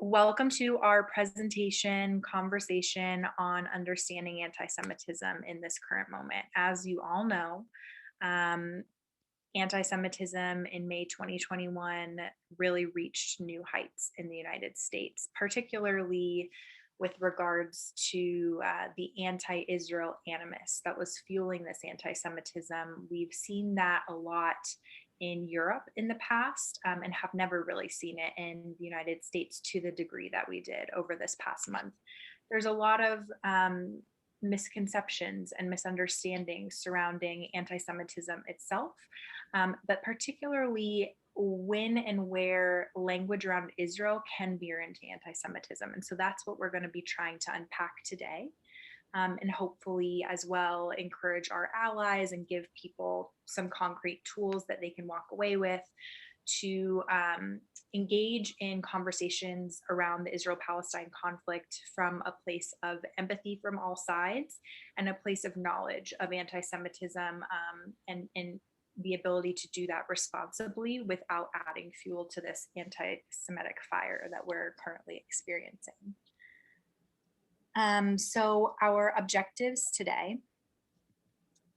Welcome to our presentation conversation on understanding anti-Semitism in this current moment. As you all know, um, anti-Semitism in May 2021 really reached new heights in the United States, particularly with regards to the anti-Israel animus that was fueling this anti-Semitism. We've seen that a lot in Europe in the past and have never really seen it in the United States to the degree that we did over this past month. There's a lot of misconceptions and misunderstandings surrounding anti-Semitism itself, but particularly when and where language around Israel can veer into anti-Semitism. And so that's what we're going to be trying to unpack today. And hopefully as well encourage our allies and give people some concrete tools that they can walk away with to engage in conversations around the Israel-Palestine conflict from a place of empathy from all sides and a place of knowledge of anti-Semitism and the ability to do that responsibly without adding fuel to this anti-Semitic fire that we're currently experiencing. So our objectives today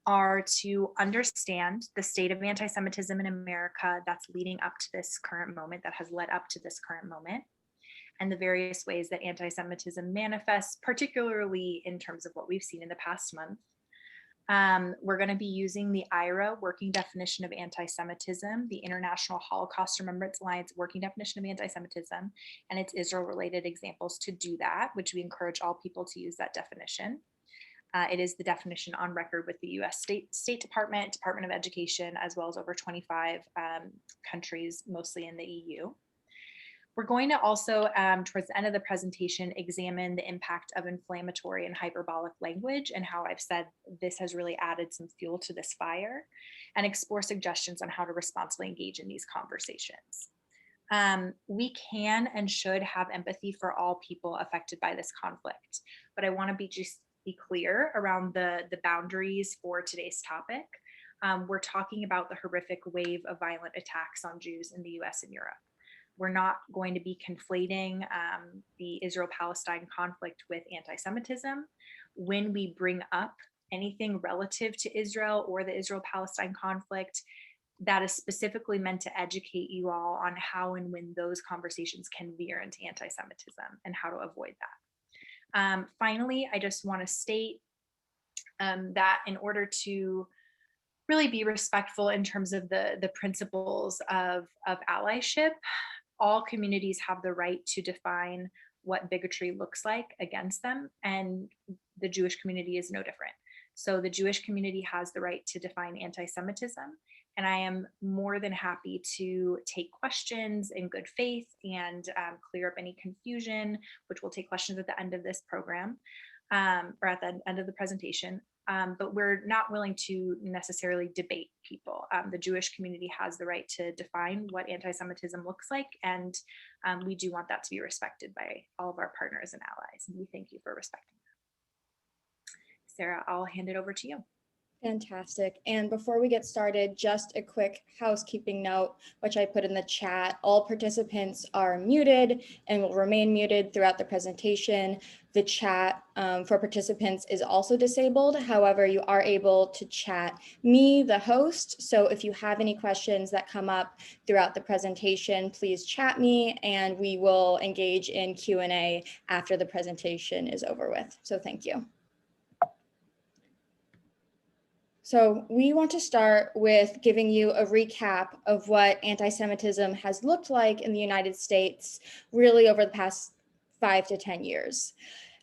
are to understand the state of anti-Semitism in America that's leading up to this current moment, that has led up to this current moment, and the various ways that anti-Semitism manifests, particularly in terms of what we've seen in the past month. We're going to be using the IHRA working definition of anti-Semitism, the International Holocaust Remembrance Alliance working definition of anti-Semitism, and its Israel-related examples to do that, which we encourage all people to use that definition. It is the definition on record with the US State Department, Department of Education, as well as over 25 countries, mostly in the EU. We're going to also, towards the end of the presentation, examine the impact of inflammatory and hyperbolic language and how I've said this has really added some fuel to this fire, and explore suggestions on how to responsibly engage in these conversations. We can and should have empathy for all people affected by this conflict, but I want to be clear around the boundaries for today's topic. We're talking about the horrific wave of violent attacks on Jews in the US and Europe. We're not going to be conflating the Israel-Palestine conflict with anti-Semitism. When we bring up anything relative to Israel or the Israel-Palestine conflict, that is specifically meant to educate you all on how and when those conversations can veer into anti-Semitism and how to avoid that. Finally, I just want to state that in order to really be respectful in terms of the principles of allyship, all communities have the right to define what bigotry looks like against them, and the Jewish community is no different. So the Jewish community has the right to define anti-Semitism, and I am more than happy to take questions in good faith and clear up any confusion, which we'll take questions at the end of this program, or at the end of the presentation. But we're not willing to necessarily debate people. The Jewish community has the right to define what anti-Semitism looks like, and we do want that to be respected by all of our partners and allies, and we thank you for respecting that. Sarah, I'll hand it over to you. Fantastic. And before we get started, just a quick housekeeping note, which I put in the chat. All participants are muted and will remain muted throughout the presentation. The chat for participants is also disabled. However, you are able to chat me, the host. So if you have any questions that come up throughout the presentation, please chat me and we will engage in Q&A after the presentation is over with. So thank you. So we want to start with giving you a recap of what anti-Semitism has looked like in the United States really over the past 5 to 10 years.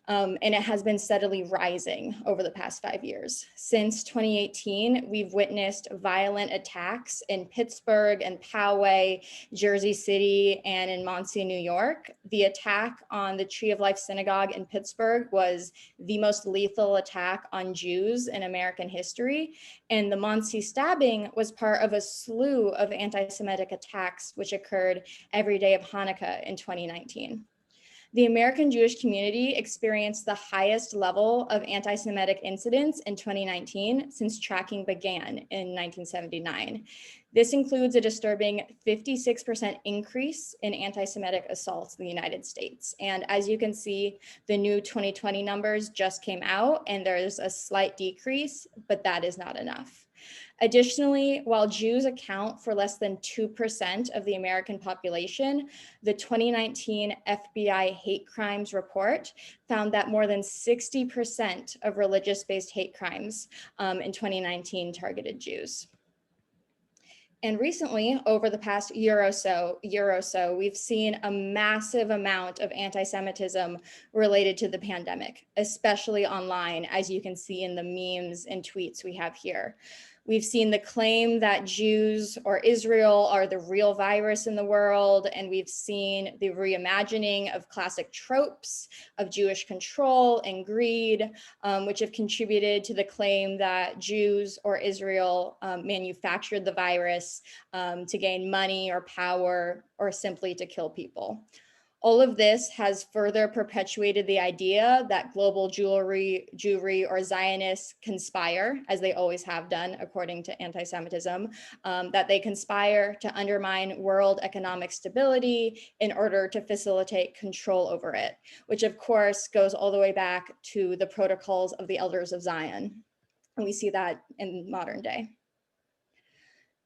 And it has been steadily rising over the past 5 years. Since 2018, we've witnessed violent attacks in Pittsburgh and Poway, Jersey City, and in Muncie, New York. The attack on the Tree of Life Synagogue in Pittsburgh was the most lethal attack on Jews in American history. And the Muncie stabbing was part of a slew of anti-Semitic attacks, which occurred every day of Hanukkah in 2019. The American Jewish community experienced the highest level of anti-Semitic incidents in 2019 since tracking began in 1979. This includes a disturbing 56% increase in anti-Semitic assaults in the United States. And as you can see, the new 2020 numbers just came out and there's a slight decrease, but that is not enough. Additionally, while Jews account for less than 2% of the American population, the 2019 FBI hate crimes report found that more than 60% of religious-based hate crimes in 2019 targeted Jews. And recently, over the past year or so, we've seen a massive amount of anti-Semitism related to the pandemic, especially online, as you can see in the memes and tweets we have here. We've seen the claim that Jews or Israel are the real virus in the world, and we've seen the reimagining of classic tropes of Jewish control and greed, which have contributed to the claim that Jews or Israel manufactured the virus to gain money or power or simply to kill people. All of this has further perpetuated the idea that global Jewry or Zionists conspire, as they always have done, according to anti-Semitism, that they conspire to undermine world economic stability in order to facilitate control over it, which of course goes all the way back to the protocols of the Elders of Zion. And we see that in modern day.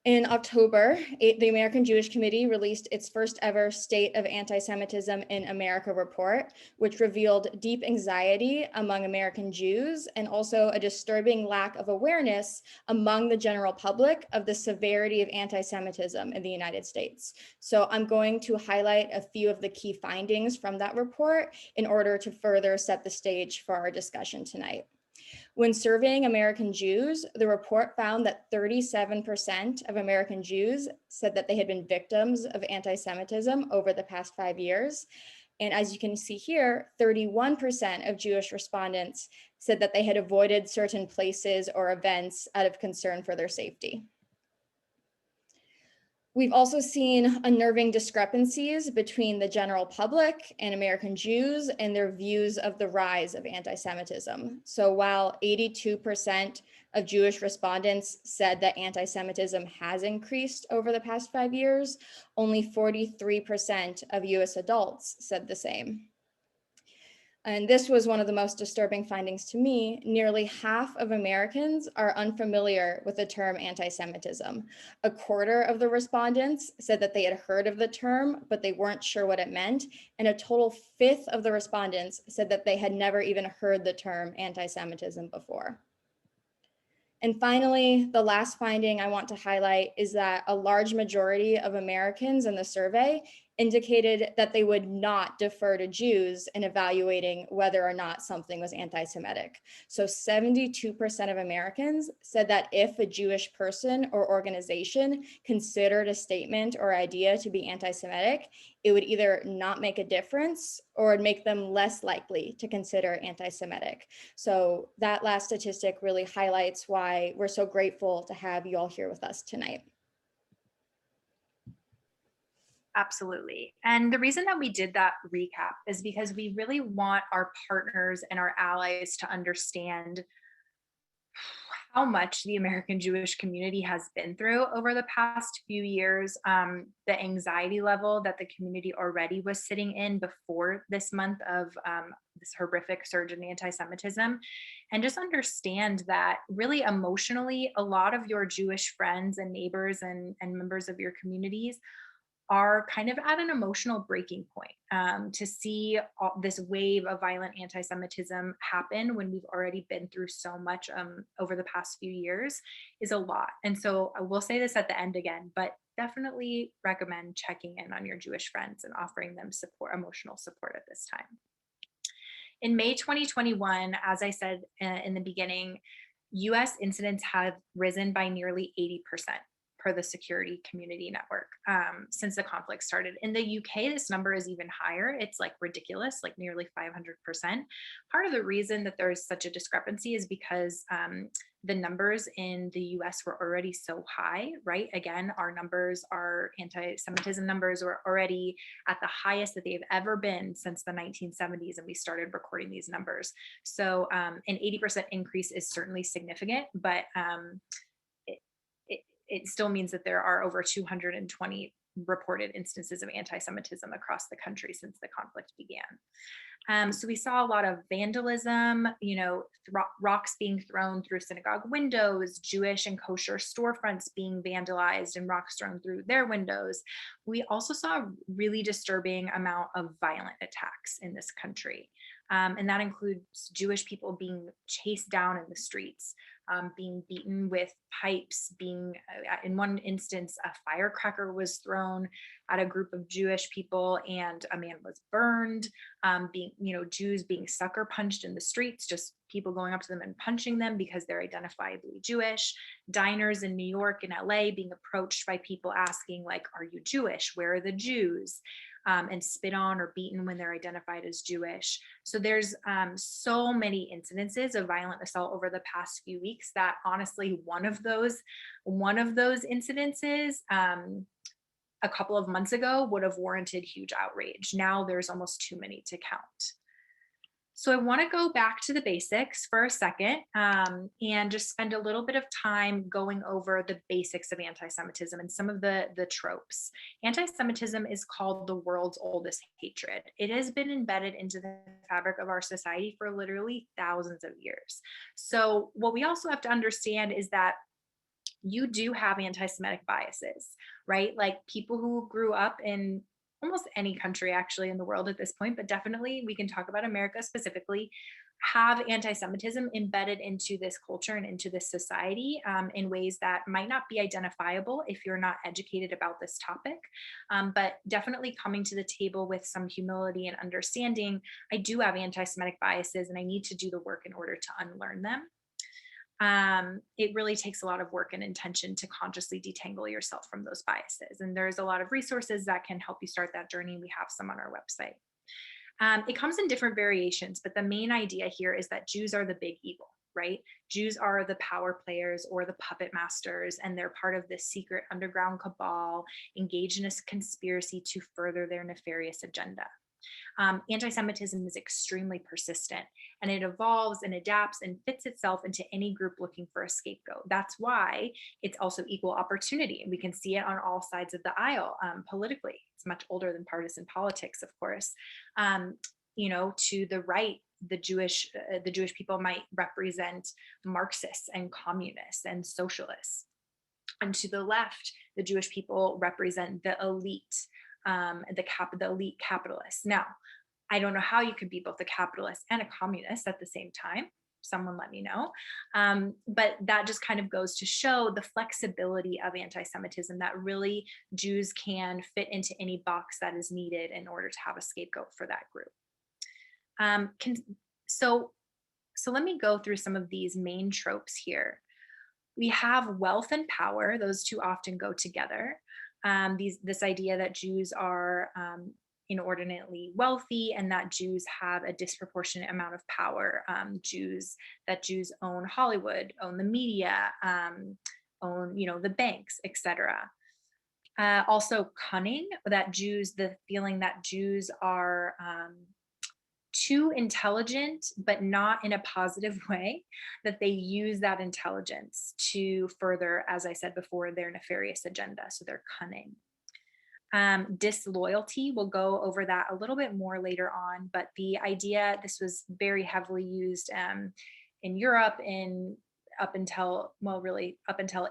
In October, the American Jewish Committee released its first ever State of Anti-Semitism in America report, which revealed deep anxiety among American Jews and also a disturbing lack of awareness among the general public of the severity of anti-Semitism in the United States. So I'm going to highlight a few of the key findings from that report in order to further set the stage for our discussion tonight. When surveying American Jews, the report found that 37% of American Jews said that they had been victims of anti-Semitism over the past 5 years. And as you can see here, 31% of Jewish respondents said that they had avoided certain places or events out of concern for their safety. We've also seen unnerving discrepancies between the general public and American Jews and their views of the rise of anti-Semitism. So while 82% of Jewish respondents said that anti-Semitism has increased over the past 5 years, only 43% of US adults said the same. And this was one of the most disturbing findings to me. Nearly half of Americans are unfamiliar with the term anti-Semitism. A quarter of the respondents said that they had heard of the term, but they weren't sure what it meant. And a total fifth of the respondents said that they had never even heard the term anti-Semitism before. And finally, the last finding I want to highlight is that a large majority of Americans in the survey indicated that they would not defer to Jews in evaluating whether or not something was anti-Semitic. So 72% of Americans said that if a Jewish person or organization considered a statement or idea to be anti-Semitic, it would either not make a difference or would make them less likely to consider anti-Semitic. So that last statistic really highlights why we're so grateful to have you all here with us tonight. Absolutely. And the reason that we did that recap is because we really want our partners and our allies to understand how much the American Jewish community has been through over the past few years, the anxiety level that the community already was sitting in before this month of this horrific surge in anti-Semitism, and just understand that really emotionally, a lot of your Jewish friends and neighbors and members of your communities are kind of at an emotional breaking point. To see this wave of violent anti-Semitism happen when we've already been through so much over the past few years is a lot. And so I will say this at the end again, but definitely recommend checking in on your Jewish friends and offering them support, emotional support at this time. In May 2021, as I said in the beginning, US incidents have risen by nearly 80%. Per the Security Community Network since the conflict started. In the UK, this number is even higher. It's like ridiculous, like nearly 500%. Part of the reason that there's such a discrepancy is because the numbers in the US were already so high, right? Again, our anti-Semitism numbers were already at the highest that they've ever been since the 1970s, and we started recording these numbers. So an 80% increase is certainly significant, but it, it still means that there are over 220 reported instances of anti-Semitism across the country since the conflict began. So we saw a lot of vandalism, rocks being thrown through synagogue windows, Jewish and kosher storefronts being vandalized and rocks thrown through their windows. We also saw a really disturbing amount of violent attacks in this country. And that includes Jewish people being chased down in the streets, being beaten with pipes, in one instance, a firecracker was thrown at a group of Jewish people and a man was burned, Jews being sucker punched in the streets, just people going up to them and punching them because they're identifiably Jewish. Diners in New York and LA being approached by people asking, like, are you Jewish? Where are the Jews? And spit on or beaten when they're identified as Jewish. So there's so many incidences of violent assault over the past few weeks that honestly, one of those incidences a couple of months ago would have warranted huge outrage. Now there's almost too many to count. So I want to go back to the basics for a second and just spend a little bit of time going over the basics of anti-Semitism and some of the tropes. Anti-Semitism is called the world's oldest hatred. It has been embedded into the fabric of our society for literally thousands of years. So what we also have to understand is that you do have anti-Semitic biases, right? Like people who grew up in almost any country actually in the world at this point, but definitely we can talk about America specifically, have anti-Semitism embedded into this culture and into this society in ways that might not be identifiable if you're not educated about this topic. But definitely coming to the table with some humility and understanding, I do have anti-Semitic biases and I need to do the work in order to unlearn them. It really takes a lot of work and intention to consciously detangle yourself from those biases. And there's a lot of resources that can help you start that journey. We have some on our website. It comes in different variations, but the main idea here is that Jews are the big evil, right? Jews are the power players or the puppet masters, and they're part of this secret underground cabal engaged in a conspiracy to further their nefarious agenda. Anti-Semitism is extremely persistent and it evolves and adapts and fits itself into any group looking for a scapegoat. That's why it's also equal opportunity. And we can see it on all sides of the aisle politically. It's much older than partisan politics, of course. To the right, the Jewish people might represent Marxists and communists and socialists. And to the left, the Jewish people represent the elite, the elite capitalists. Now, I don't know how you could be both a capitalist and a communist at the same time. Someone let me know. But that just kind of goes to show the flexibility of anti-Semitism, that really Jews can fit into any box that is needed in order to have a scapegoat for that group. So let me go through some of these main tropes here. We have wealth and power. Those two often go together. This idea that Jews are inordinately wealthy and that Jews have a disproportionate amount of power. Jews own Hollywood, own the media, own the banks, etc. Also cunning, the feeling that Jews are too intelligent, but not in a positive way, that they use that intelligence to further, as I said before, their nefarious agenda. So they're cunning. Disloyalty, we'll go over that a little bit more later on, but the idea, this was very heavily used in Europe up until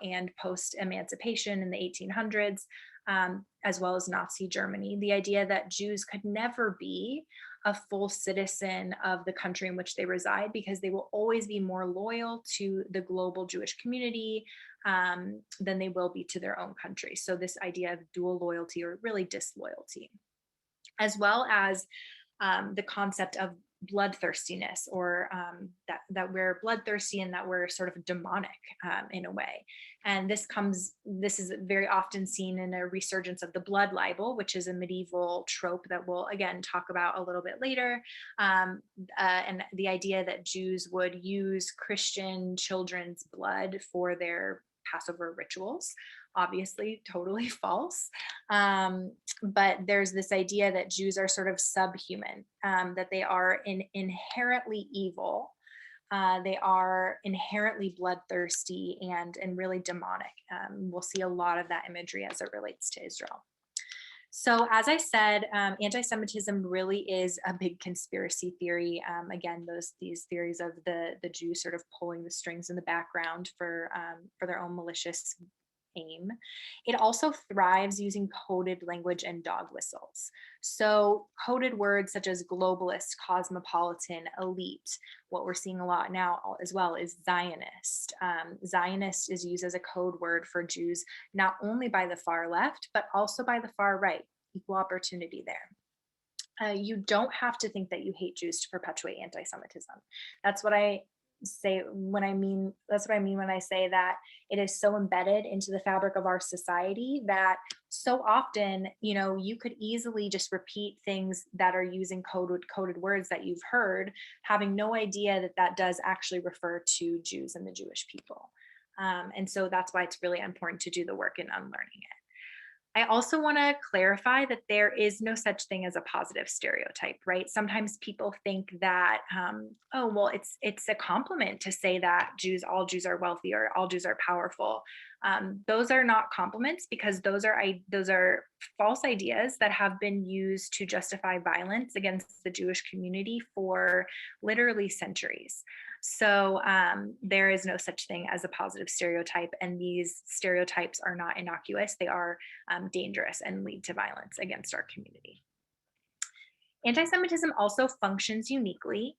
and post-emancipation in the 1800s, as well as Nazi Germany. The idea that Jews could never be a full citizen of the country in which they reside because they will always be more loyal to the global Jewish community than they will be to their own country. So this idea of dual loyalty, or really disloyalty, as well as the concept of bloodthirstiness, or that we're bloodthirsty and that we're sort of demonic in a way. And this is very often seen in a resurgence of the blood libel, which is a medieval trope that we'll again talk about a little bit later. And the idea that Jews would use Christian children's blood for their Passover rituals. Obviously, totally false. But there's this idea that Jews are sort of subhuman, that they are inherently evil. They are inherently bloodthirsty and really demonic. We'll see a lot of that imagery as it relates to Israel. So as I said, anti-Semitism really is a big conspiracy theory. Again, these theories of the Jews sort of pulling the strings in the background for their own malicious aim. It also thrives using coded language and dog whistles. So coded words such as globalist, cosmopolitan, elite. What we're seeing a lot now as well is Zionist. Zionist is used as a code word for Jews, not only by the far left, but also by the far right. Equal opportunity there. You don't have to think that you hate Jews to perpetuate anti-Semitism. That's what I mean when I say that it is so embedded into the fabric of our society that so often, you could easily just repeat things that are using coded words that you've heard, having no idea that does actually refer to Jews and the Jewish people. And so that's why it's really important to do the work in unlearning it. I also want to clarify that there is no such thing as a positive stereotype, right? Sometimes people think that, it's a compliment to say that all Jews are wealthy or all Jews are powerful. Those are not compliments, because those are false ideas that have been used to justify violence against the Jewish community for literally centuries. So there is no such thing as a positive stereotype, and these stereotypes are not innocuous. They are dangerous and lead to violence against our community. Anti-Semitism also functions uniquely.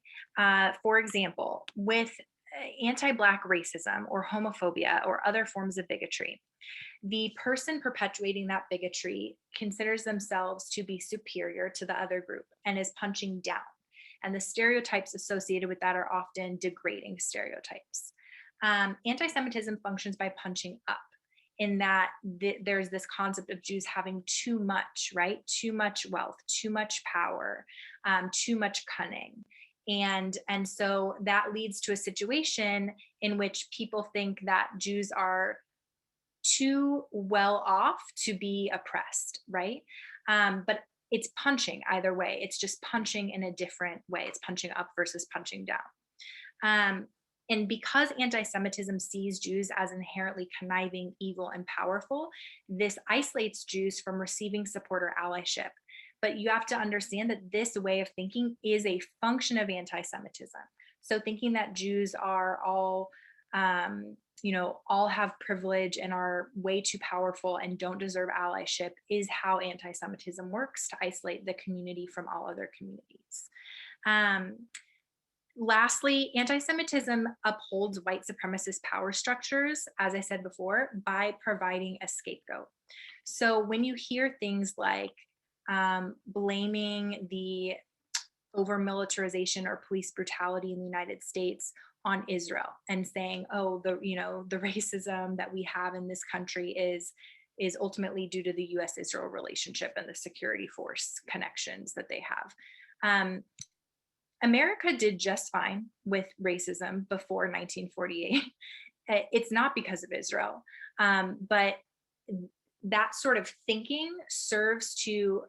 For example, with anti-Black racism or homophobia or other forms of bigotry, the person perpetuating that bigotry considers themselves to be superior to the other group and is punching down. And the stereotypes associated with that are often degrading stereotypes. Anti-Semitism functions by punching up, in that there's this concept of Jews having too much, right? Too much wealth, too much power, too much cunning. And so that leads to a situation in which people think that Jews are too well off to be oppressed, right? But it's punching either way. It's just punching in a different way. It's punching up versus punching down. And because anti-Semitism sees Jews as inherently conniving, evil, and powerful, this isolates Jews from receiving support or allyship. But you have to understand that this way of thinking is a function of anti-Semitism. So thinking that Jews are all have privilege and are way too powerful and don't deserve allyship is how anti-Semitism works to isolate the community from all other communities. Lastly, anti-Semitism upholds white supremacist power structures, as I said before, by providing a scapegoat. So when you hear things like blaming the over-militarization or police brutality in the United States on Israel and saying, the racism that we have in this country is ultimately due to the US-Israel relationship and the security force connections that they have. America did just fine with racism before 1948. It's not because of Israel, but that sort of thinking serves to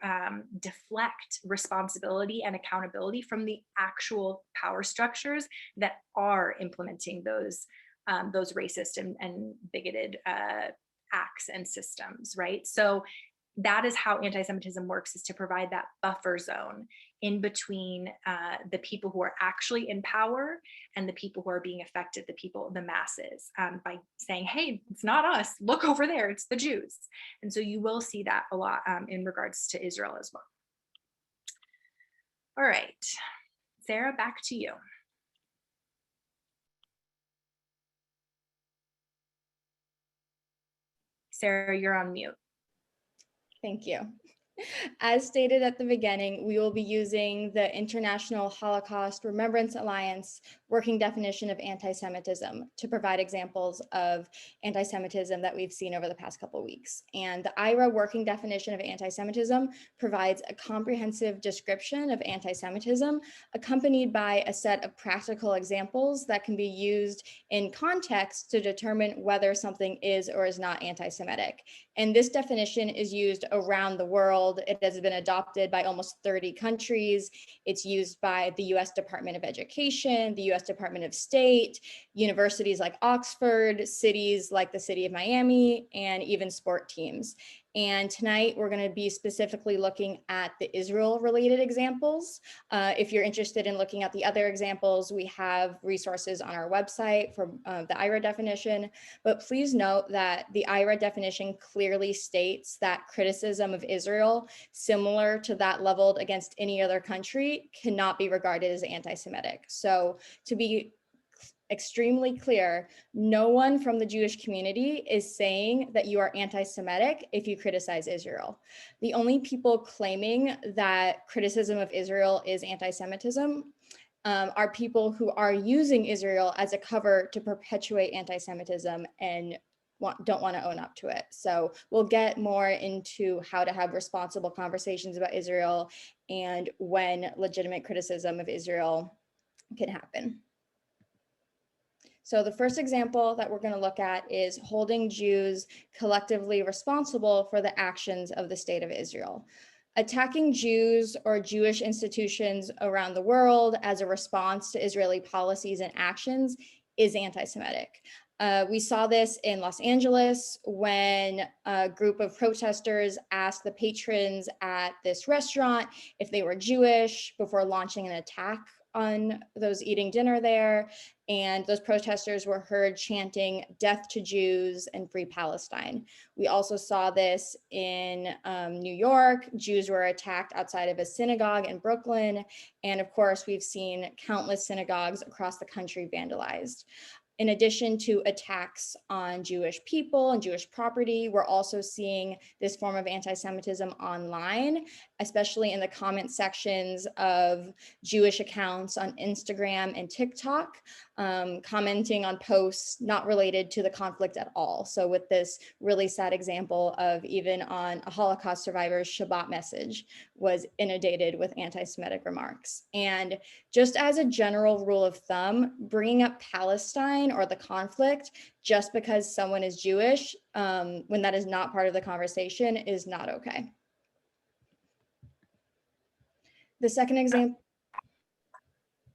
deflect responsibility and accountability from the actual power structures that are implementing those racist and bigoted acts and systems, right? So that is how anti-Semitism works, is to provide that buffer zone in between the people who are actually in power and the people who are being affected, the masses, by saying, hey, it's not us, look over there, it's the Jews. And so you will see that a lot in regards to Israel as well. All right, Sarah, back to you. Sarah, you're on mute. Thank you. As stated at the beginning, we will be using the International Holocaust Remembrance Alliance working definition of anti-Semitism to provide examples of anti-Semitism that we've seen over the past couple of weeks. And the IHRA working definition of anti-Semitism provides a comprehensive description of anti-Semitism accompanied by a set of practical examples that can be used in context to determine whether something is or is not anti-Semitic. And this definition is used around the world. It has been adopted by almost 30 countries. It's used by the US Department of Education, the US Department of State, universities like Oxford, cities like the city of Miami, and even sport teams. And tonight we're going to be specifically looking at the Israel-related examples. If you're interested in looking at the other examples, we have resources on our website for the IHRA definition. But please note that the IHRA definition clearly states that criticism of Israel, similar to that leveled against any other country, cannot be regarded as anti-Semitic. So to be extremely clear, no one from the Jewish community is saying that you are anti-Semitic if you criticize Israel. The only people claiming that criticism of Israel is anti-Semitism are people who are using Israel as a cover to perpetuate anti-Semitism and don't want to own up to it. So we'll get more into how to have responsible conversations about Israel and when legitimate criticism of Israel can happen. So the first example that we're going to look at is holding Jews collectively responsible for the actions of the state of Israel. Attacking Jews or Jewish institutions around the world as a response to Israeli policies and actions is anti-Semitic. We saw this in Los Angeles when a group of protesters asked the patrons at this restaurant if they were Jewish before launching an attack on those eating dinner there. And those protesters were heard chanting "Death to Jews" and "Free Palestine." We also saw this in New York. Jews were attacked outside of a synagogue in Brooklyn. And of course, we've seen countless synagogues across the country vandalized. In addition to attacks on Jewish people and Jewish property, we're also seeing this form of anti-Semitism online, especially in the comment sections of Jewish accounts on Instagram and TikTok, commenting on posts not related to the conflict at all. So with this really sad example of even on a Holocaust survivor's Shabbat message was inundated with anti-Semitic remarks. And just as a general rule of thumb, bringing up Palestine or the conflict just because someone is Jewish, when that is not part of the conversation, is not okay. The second example.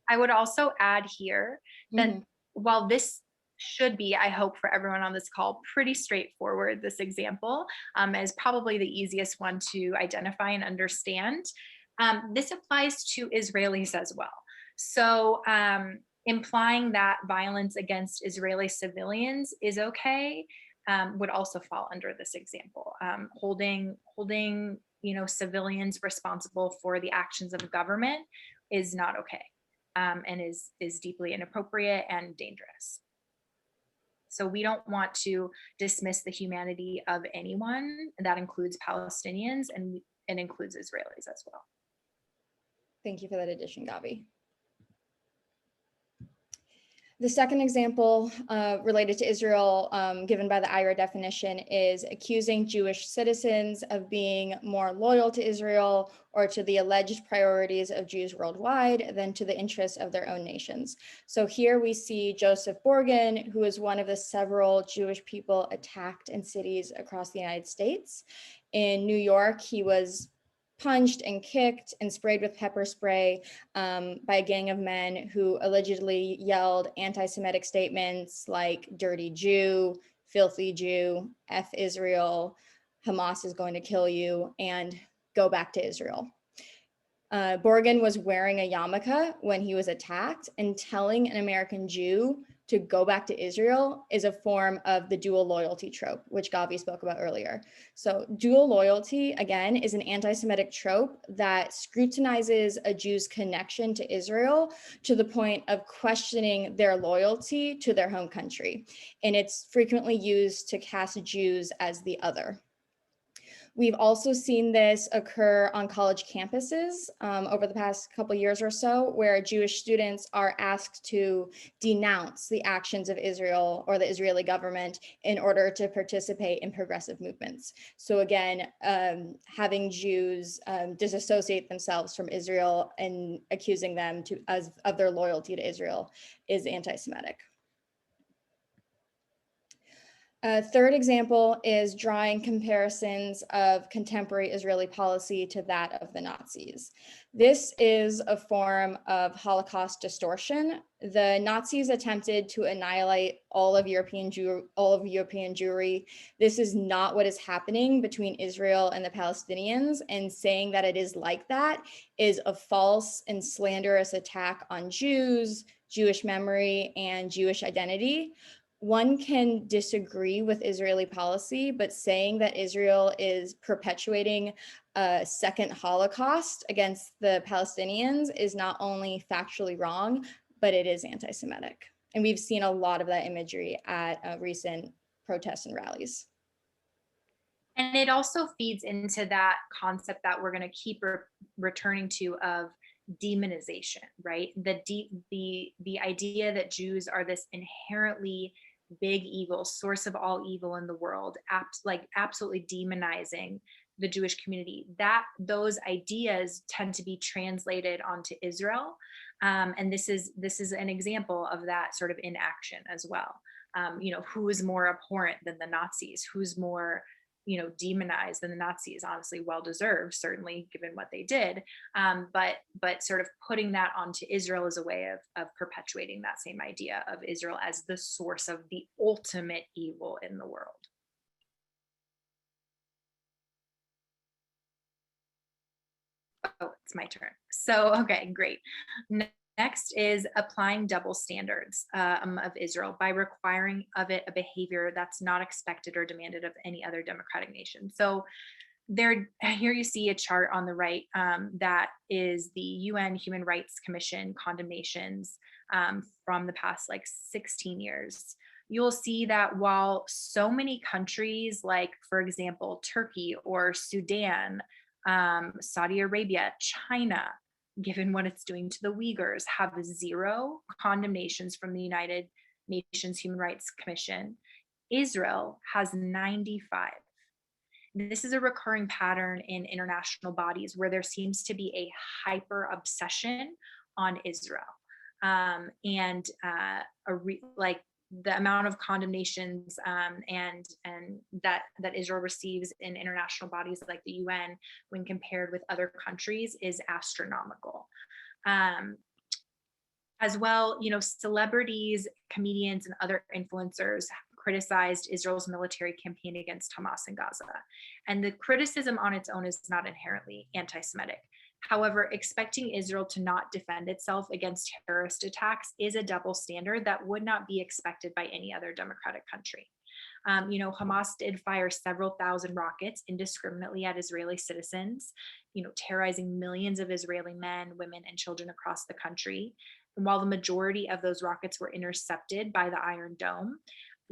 I would also add here that while this should be, I hope for everyone on this call, pretty straightforward, this example is probably the easiest one to identify and understand. This applies to Israelis as well. So implying that violence against Israeli civilians is okay would also fall under this example. Holding civilians responsible for the actions of government is not okay. And is deeply inappropriate and dangerous. So we don't want to dismiss the humanity of anyone. That includes Palestinians and includes Israelis as well. Thank you for that addition, Gabi. The second example related to Israel given by the IHRA definition is accusing Jewish citizens of being more loyal to Israel or to the alleged priorities of Jews worldwide than to the interests of their own nations. So here we see Joseph Borgen, who is one of the several Jewish people attacked in cities across the United States. In New York, he was punched and kicked and sprayed with pepper spray by a gang of men who allegedly yelled anti-Semitic statements like "dirty Jew," "filthy Jew," "F Israel," "Hamas is going to kill you," and "go back to Israel." Borgen was wearing a yarmulke when he was attacked, and telling an American Jew to go back to Israel is a form of the dual loyalty trope, which Gabi spoke about earlier. So dual loyalty, again, is an anti-Semitic trope that scrutinizes a Jew's connection to Israel to the point of questioning their loyalty to their home country. And it's frequently used to cast Jews as the other. We've also seen this occur on college campuses over the past couple years or so, where Jewish students are asked to denounce the actions of Israel or the Israeli government in order to participate in progressive movements. So again, having Jews disassociate themselves from Israel and accusing them of their loyalty to Israel is anti-Semitic. A third example is drawing comparisons of contemporary Israeli policy to that of the Nazis. This is a form of Holocaust distortion. The Nazis attempted to annihilate all of European Jewry. This is not what is happening between Israel and the Palestinians, and saying that it is like that is a false and slanderous attack on Jews, Jewish memory, and Jewish identity. One can disagree with Israeli policy, but saying that Israel is perpetuating a second Holocaust against the Palestinians is not only factually wrong, but it is anti-Semitic. And we've seen a lot of that imagery at recent protests and rallies. And it also feeds into that concept that we're going to keep returning to of demonization, right? The idea that Jews are this inherently big evil, source of all evil in the world, absolutely demonizing the Jewish community. That those ideas tend to be translated onto Israel, and this is an example of that sort of in action as well. Who is more abhorrent than the Nazis? Who's more demonized than the Nazis? Honestly, well deserved, certainly given what they did, but sort of putting that onto Israel as a way of perpetuating that same idea of Israel as the source of the ultimate evil in the world. Oh, it's my turn. So, okay, great. Next is applying double standards of Israel by requiring of it a behavior that's not expected or demanded of any other democratic nation. So here you see a chart on the right that is the UN Human Rights Commission condemnations from the past 16 years. You'll see that while so many countries, like for example, Turkey or Sudan, Saudi Arabia, China, given what it's doing to the Uyghurs, have zero condemnations from the United Nations Human Rights Commission, Israel has 95. This is a recurring pattern in international bodies where there seems to be a hyper obsession on Israel, and the amount of condemnations and that Israel receives in international bodies like the UN when compared with other countries is astronomical. As well, celebrities, comedians, and other influencers criticized Israel's military campaign against Hamas in Gaza. And the criticism on its own is not inherently anti-Semitic. However, expecting Israel to not defend itself against terrorist attacks is a double standard that would not be expected by any other democratic country. Hamas did fire several thousand rockets indiscriminately at Israeli citizens, terrorizing millions of Israeli men, women, and children across the country. And while the majority of those rockets were intercepted by the Iron Dome,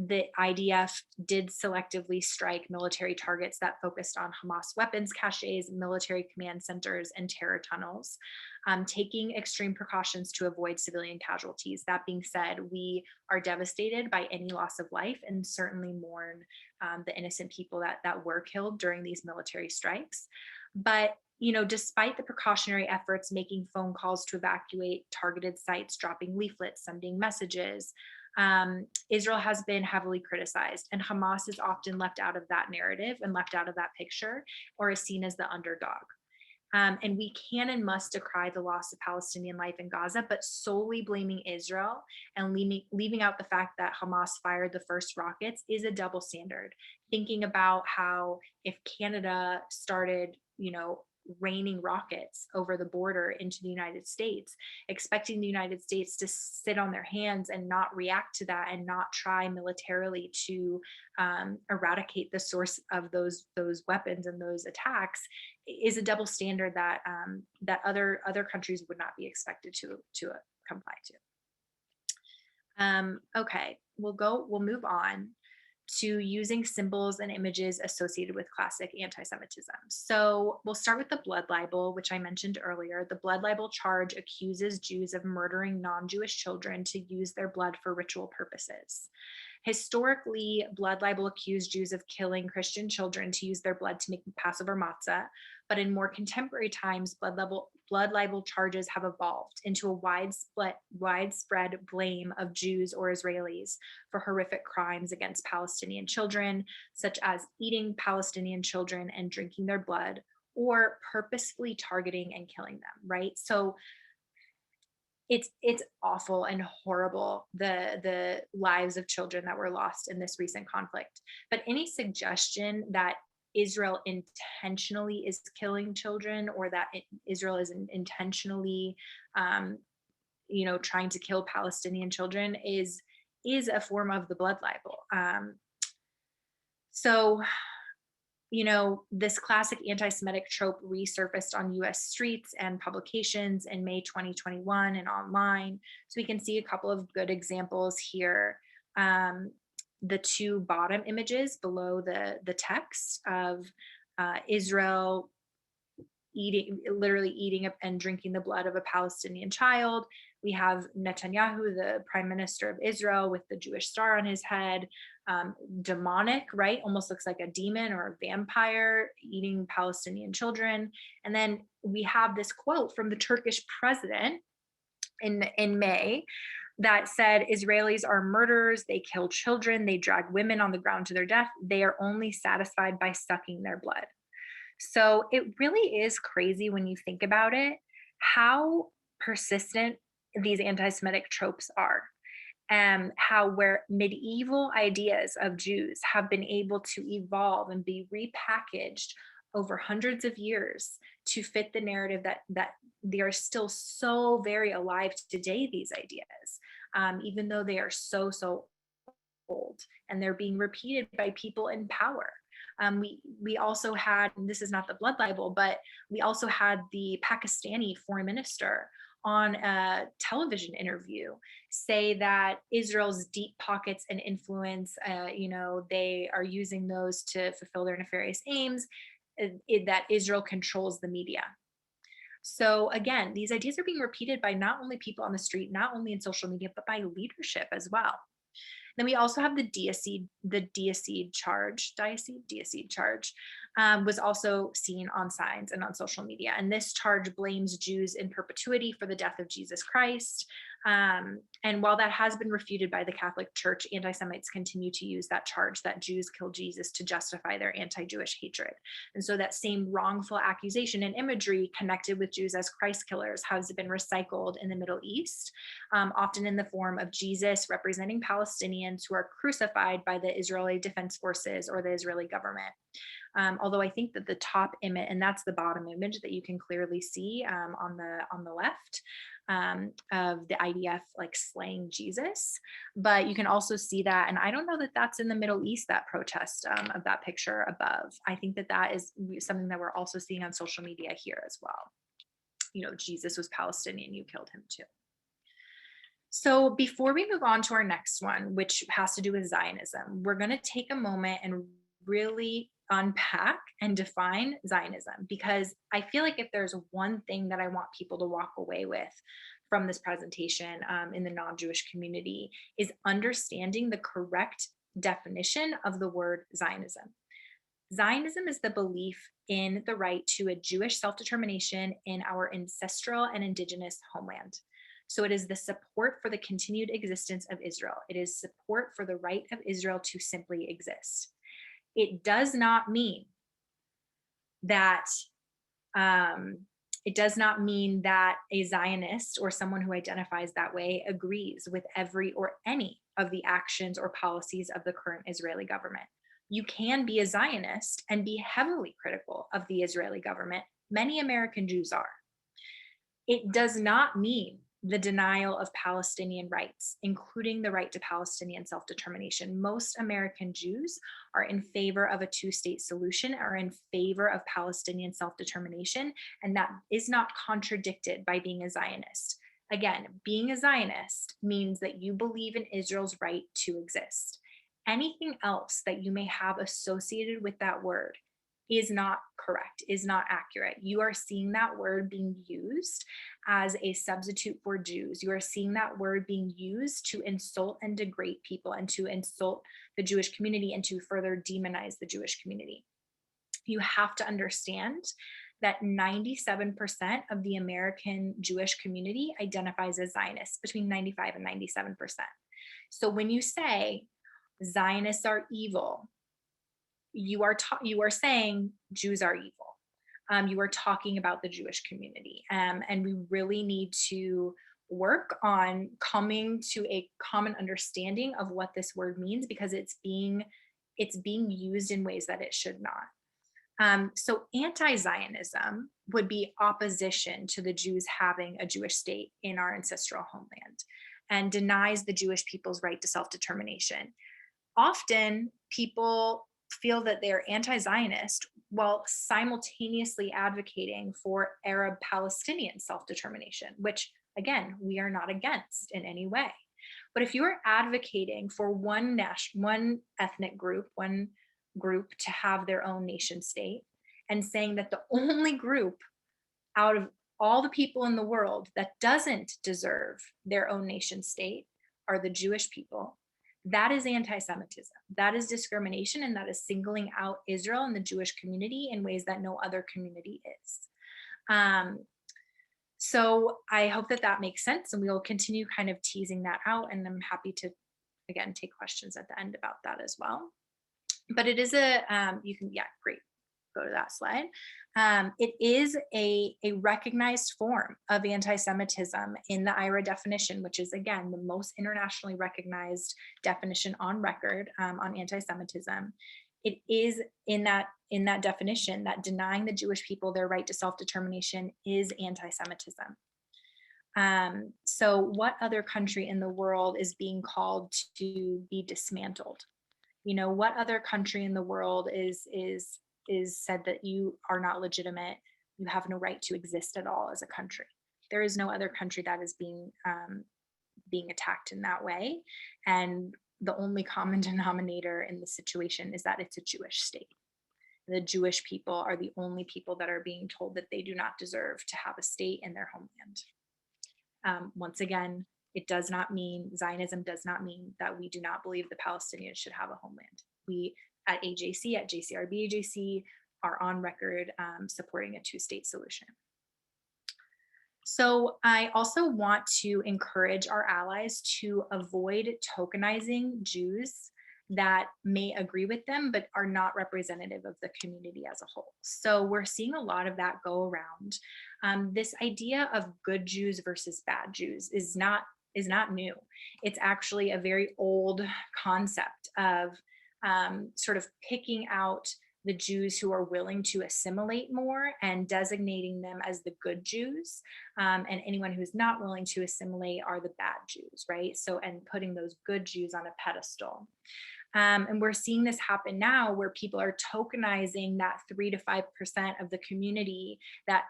the IDF did selectively strike military targets that focused on Hamas weapons caches, military command centers, and terror tunnels, taking extreme precautions to avoid civilian casualties. That being said, we are devastated by any loss of life and certainly mourn the innocent people that were killed during these military strikes. But despite the precautionary efforts, making phone calls to evacuate targeted sites, dropping leaflets, sending messages, Israel has been heavily criticized, and Hamas is often left out of that narrative and left out of that picture, or is seen as the underdog. And we can and must decry the loss of Palestinian life in Gaza, but solely blaming Israel and leaving out the fact that Hamas fired the first rockets is a double standard. Thinking about how if Canada started, raining rockets over the border into the United States, expecting the United States to sit on their hands and not react to that and not try militarily to eradicate the source of those weapons and those attacks is a double standard that that other countries would not be expected to comply to. Okay, we'll move on to using symbols and images associated with classic anti-Semitism. So we'll start with the blood libel, which I mentioned earlier. The blood libel charge accuses Jews of murdering non-Jewish children to use their blood for ritual purposes. Historically, blood libel accused Jews of killing Christian children to use their blood to make Passover matzah, but in more contemporary times, blood libel charges have evolved into a widespread blame of Jews or Israelis for horrific crimes against Palestinian children, such as eating Palestinian children and drinking their blood, or purposefully targeting and killing them, right? So it's awful and horrible, the lives of children that were lost in this recent conflict. But any suggestion that Israel intentionally is killing children, or that Israel is intentionally trying to kill Palestinian children is a form of the blood libel. So this classic anti-Semitic trope resurfaced on US streets and publications in May 2021 and online. So we can see a couple of good examples here. The two bottom images below the text of Israel literally eating and drinking the blood of a Palestinian child. We have Netanyahu, the prime minister of Israel, with the Jewish star on his head, demonic, right? Almost looks like a demon or a vampire eating Palestinian children. And then we have this quote from the Turkish president in May that said, Israelis are murderers, they kill children, they drag women on the ground to their death, they are only satisfied by sucking their blood. So it really is crazy when you think about it, how persistent these anti-Semitic tropes are, and how where medieval ideas of Jews have been able to evolve and be repackaged over hundreds of years to fit the narrative that they are still so very alive today, these ideas, even though they are so old, and they're being repeated by people in power. We also had, and this is not the blood libel, but we also had the Pakistani foreign minister on a television interview say that Israel's deep pockets and influence, they are using those to fulfill their nefarious aims, that Israel controls the media. So again, these ideas are being repeated by not only people on the street, not only in social media, but by leadership as well. Then we also have the deicide charge was also seen on signs and on social media. And this charge blames Jews in perpetuity for the death of Jesus Christ. And while that has been refuted by the Catholic Church, anti-Semites continue to use that charge that Jews killed Jesus to justify their anti-Jewish hatred. And so that same wrongful accusation and imagery connected with Jews as Christ killers has been recycled in the Middle East, often in the form of Jesus representing Palestinians who are crucified by the Israeli Defense Forces or the Israeli government. Although I think that the top image, and that's the bottom image that you can clearly see on the left, of the IDF like slaying Jesus, but you can also see that, and I don't know that that's in the Middle East, that protest of that picture above. I think that is something that we're also seeing on social media here as well. Jesus was Palestinian, you killed him too. So before we move on to our next one, which has to do with Zionism, we're going to take a moment and really unpack and define Zionism, because I feel like if there's one thing that I want people to walk away with from this presentation in the non-Jewish community is understanding the correct definition of the word Zionism. Zionism is the belief in the right to a Jewish self-determination in our ancestral and indigenous homeland. So it is the support for the continued existence of Israel. It is support for the right of Israel to simply exist. It does not mean that a Zionist or someone who identifies that way agrees with every or any of the actions or policies of the current Israeli government. You can be a Zionist and be heavily critical of the Israeli government. Many American Jews are. It does not mean the denial of Palestinian rights, including the right to Palestinian self-determination. Most American Jews are in favor of a two-state solution, are in favor of Palestinian self-determination, and that is not contradicted by being a Zionist. Again, being a Zionist means that you believe in Israel's right to exist. Anything else that you may have associated with that word is not correct, is not accurate. You are seeing that word being used as a substitute for Jews. You are seeing that word being used to insult and degrade people and to insult the Jewish community and to further demonize the Jewish community. You have to understand that 97% of the American Jewish community identifies as Zionists, between 95 and 97%. So when you say Zionists are evil, you are saying Jews are evil. You are talking about the Jewish community, and we really need to work on coming to a common understanding of what this word means, because it's being used in ways that it should not. So anti-Zionism would be opposition to the Jews having a Jewish state in our ancestral homeland, and denies the Jewish people's right to self-determination. Often people feel that they're anti-Zionist while simultaneously advocating for Arab-Palestinian self-determination, which again, we are not against in any way. But if you are advocating for one ethnic group, one group to have their own nation state, and saying that the only group out of all the people in the world that doesn't deserve their own nation state are the Jewish people, that is anti-Semitism. That is discrimination, and that is singling out Israel and the Jewish community in ways that no other community is. So I hope that that makes sense, and we will continue kind of teasing that out, and I'm happy to, again, take questions at the end about that as well. But it is you can, yeah, great, go to that slide. It is a recognized form of anti-Semitism in the IHRA definition, which is, again, the most internationally recognized definition on record on anti-Semitism. It is in that definition that denying the Jewish people their right to self-determination is anti-Semitism. So what other country in the world is being called to be dismantled? You know, what other country in the world is said that you are not legitimate, you have no right to exist at all as a country? There is no other country that is being attacked in that way. And the only common denominator in the situation is that it's a Jewish state. The Jewish people are the only people that are being told that they do not deserve to have a state in their homeland. Once again, it does not mean, Zionism does not mean that we do not believe the Palestinians should have a homeland. We at AJC, at JCRB AJC, are on record supporting a two-state solution. So I also want to encourage our allies to avoid tokenizing Jews that may agree with them but are not representative of the community as a whole. So we're seeing a lot of that go around. This idea of good Jews versus bad Jews is not new. It's actually a very old concept of sort of picking out the Jews who are willing to assimilate more and designating them as the good Jews, and anyone who's not willing to assimilate are the bad Jews, right? So, and putting those good Jews on a pedestal. And we're seeing this happen now, where people are tokenizing that 3 to 5% of the community that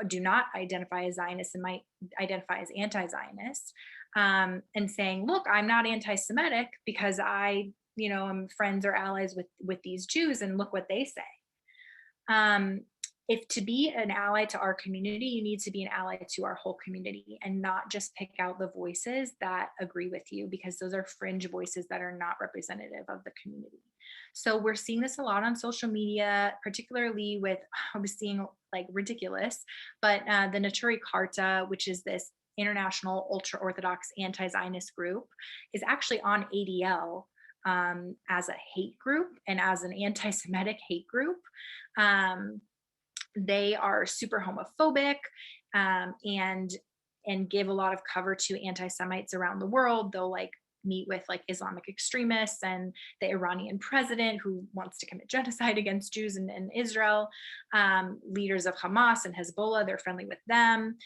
do not identify as Zionists and might identify as anti-Zionist, and saying, look, I'm not anti-Semitic because I, I'm friends or allies with these Jews, and look what they say. If to be an ally to our community, you need to be an ally to our whole community and not just pick out the voices that agree with you, because those are fringe voices that are not representative of the community. So we're seeing this a lot on social media, particularly with, I was seeing like ridiculous, but the Neturei Karta, which is this international ultra-Orthodox anti-Zionist group, is actually on ADL as a hate group and as an anti-Semitic hate group. They are super homophobic and give a lot of cover to anti-Semites around the world. They'll like meet with like Islamic extremists and the Iranian president who wants to commit genocide against Jews in Israel, leaders of Hamas and Hezbollah, they're friendly with them.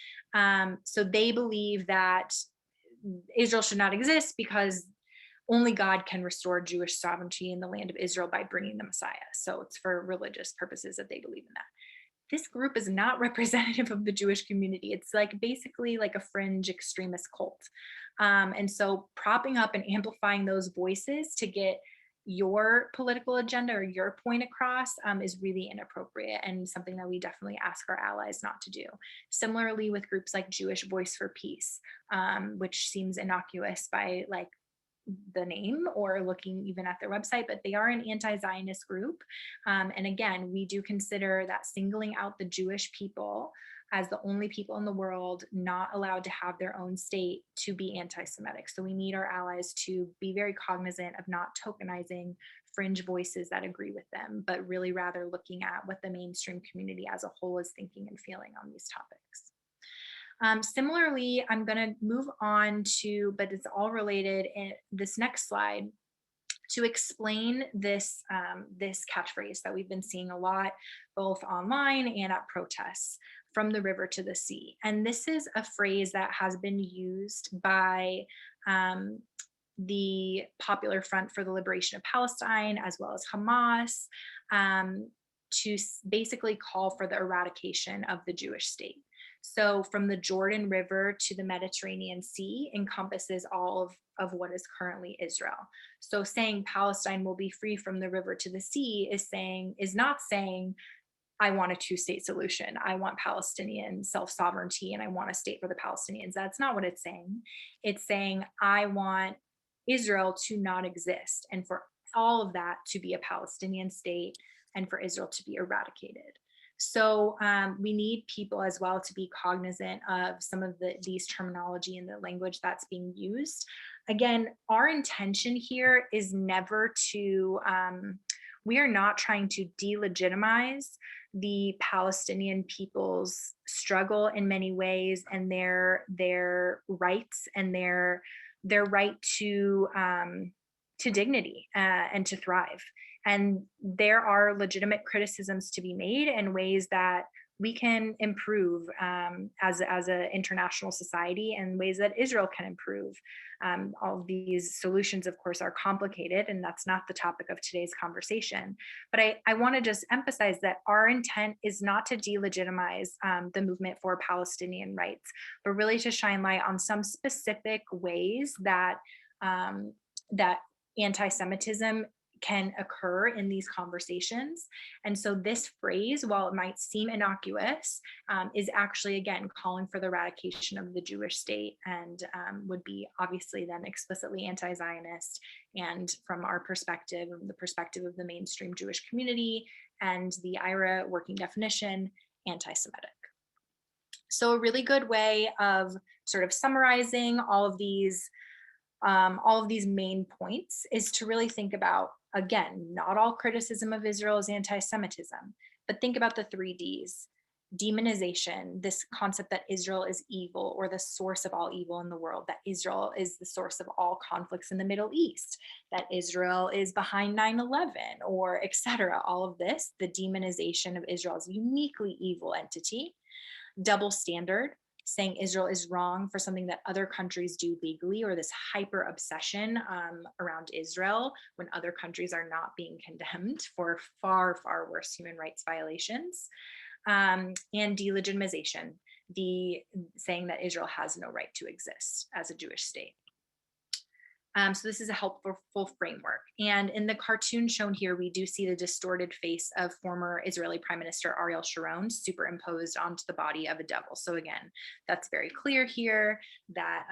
So they believe that Israel should not exist because only God can restore Jewish sovereignty in the land of Israel by bringing the Messiah. So it's for religious purposes that they believe in that. This group is not representative of the Jewish community. It's like basically like a fringe extremist cult. And so propping up and amplifying those voices to get your political agenda or your point across is really inappropriate and something that we definitely ask our allies not to do. Similarly with groups like Jewish Voice for Peace, which seems innocuous by like the name or looking even at their website, but they are an anti-Zionist group. And again, we do consider that singling out the Jewish people as the only people in the world not allowed to have their own state to be anti-Semitic. So we need our allies to be very cognizant of not tokenizing fringe voices that agree with them, but really rather looking at what the mainstream community as a whole is thinking and feeling on these topics. Similarly, I'm going to move on to, but it's all related in this next slide, to explain this, this catchphrase that we've been seeing a lot, both online and at protests, from the river to the sea. And this is a phrase that has been used by the Popular Front for the Liberation of Palestine, as well as Hamas, to basically call for the eradication of the Jewish state. So from the Jordan River to the Mediterranean Sea encompasses all of what is currently Israel. So saying Palestine will be free from the river to the sea is not saying I want a two-state solution. I want Palestinian self-sovereignty and I want a state for the Palestinians. That's not what it's saying. It's saying I want Israel to not exist and for all of that to be a Palestinian state and for Israel to be eradicated. So we need people as well to be cognizant of some of these terminology and the language that's being used. Again, our intention here is never to, we are not trying to delegitimize the Palestinian people's struggle in many ways and their rights and their right to dignity and to thrive. And there are legitimate criticisms to be made and ways that we can improve as an international society and ways that Israel can improve. All of these solutions, of course, are complicated, and that's not the topic of today's conversation. But I want to just emphasize that our intent is not to delegitimize the movement for Palestinian rights, but really to shine light on some specific ways that that anti-Semitism can occur in these conversations. And so this phrase, while it might seem innocuous, is actually, again, calling for the eradication of the Jewish state and would be obviously then explicitly anti-Zionist. And from our perspective, the perspective of the mainstream Jewish community and the IHRA working definition, anti-Semitic. So a really good way of sort of summarizing all of these main points is to really think about, again, not all criticism of Israel is anti-Semitism, but think about the 3Ds. Demonization, this concept that Israel is evil or the source of all evil in the world, that Israel is the source of all conflicts in the Middle East, that Israel is behind 9/11, or etc. All of this, the demonization of Israel as a uniquely evil entity. Double standard, saying Israel is wrong for something that other countries do legally, or this hyper obsession around Israel when other countries are not being condemned for far, far worse human rights violations. And delegitimization, the saying that Israel has no right to exist as a Jewish state. So this is a helpful framework. And in the cartoon shown here, we do see the distorted face of former Israeli Prime Minister Ariel Sharon superimposed onto the body of a devil. So again, that's very clear here that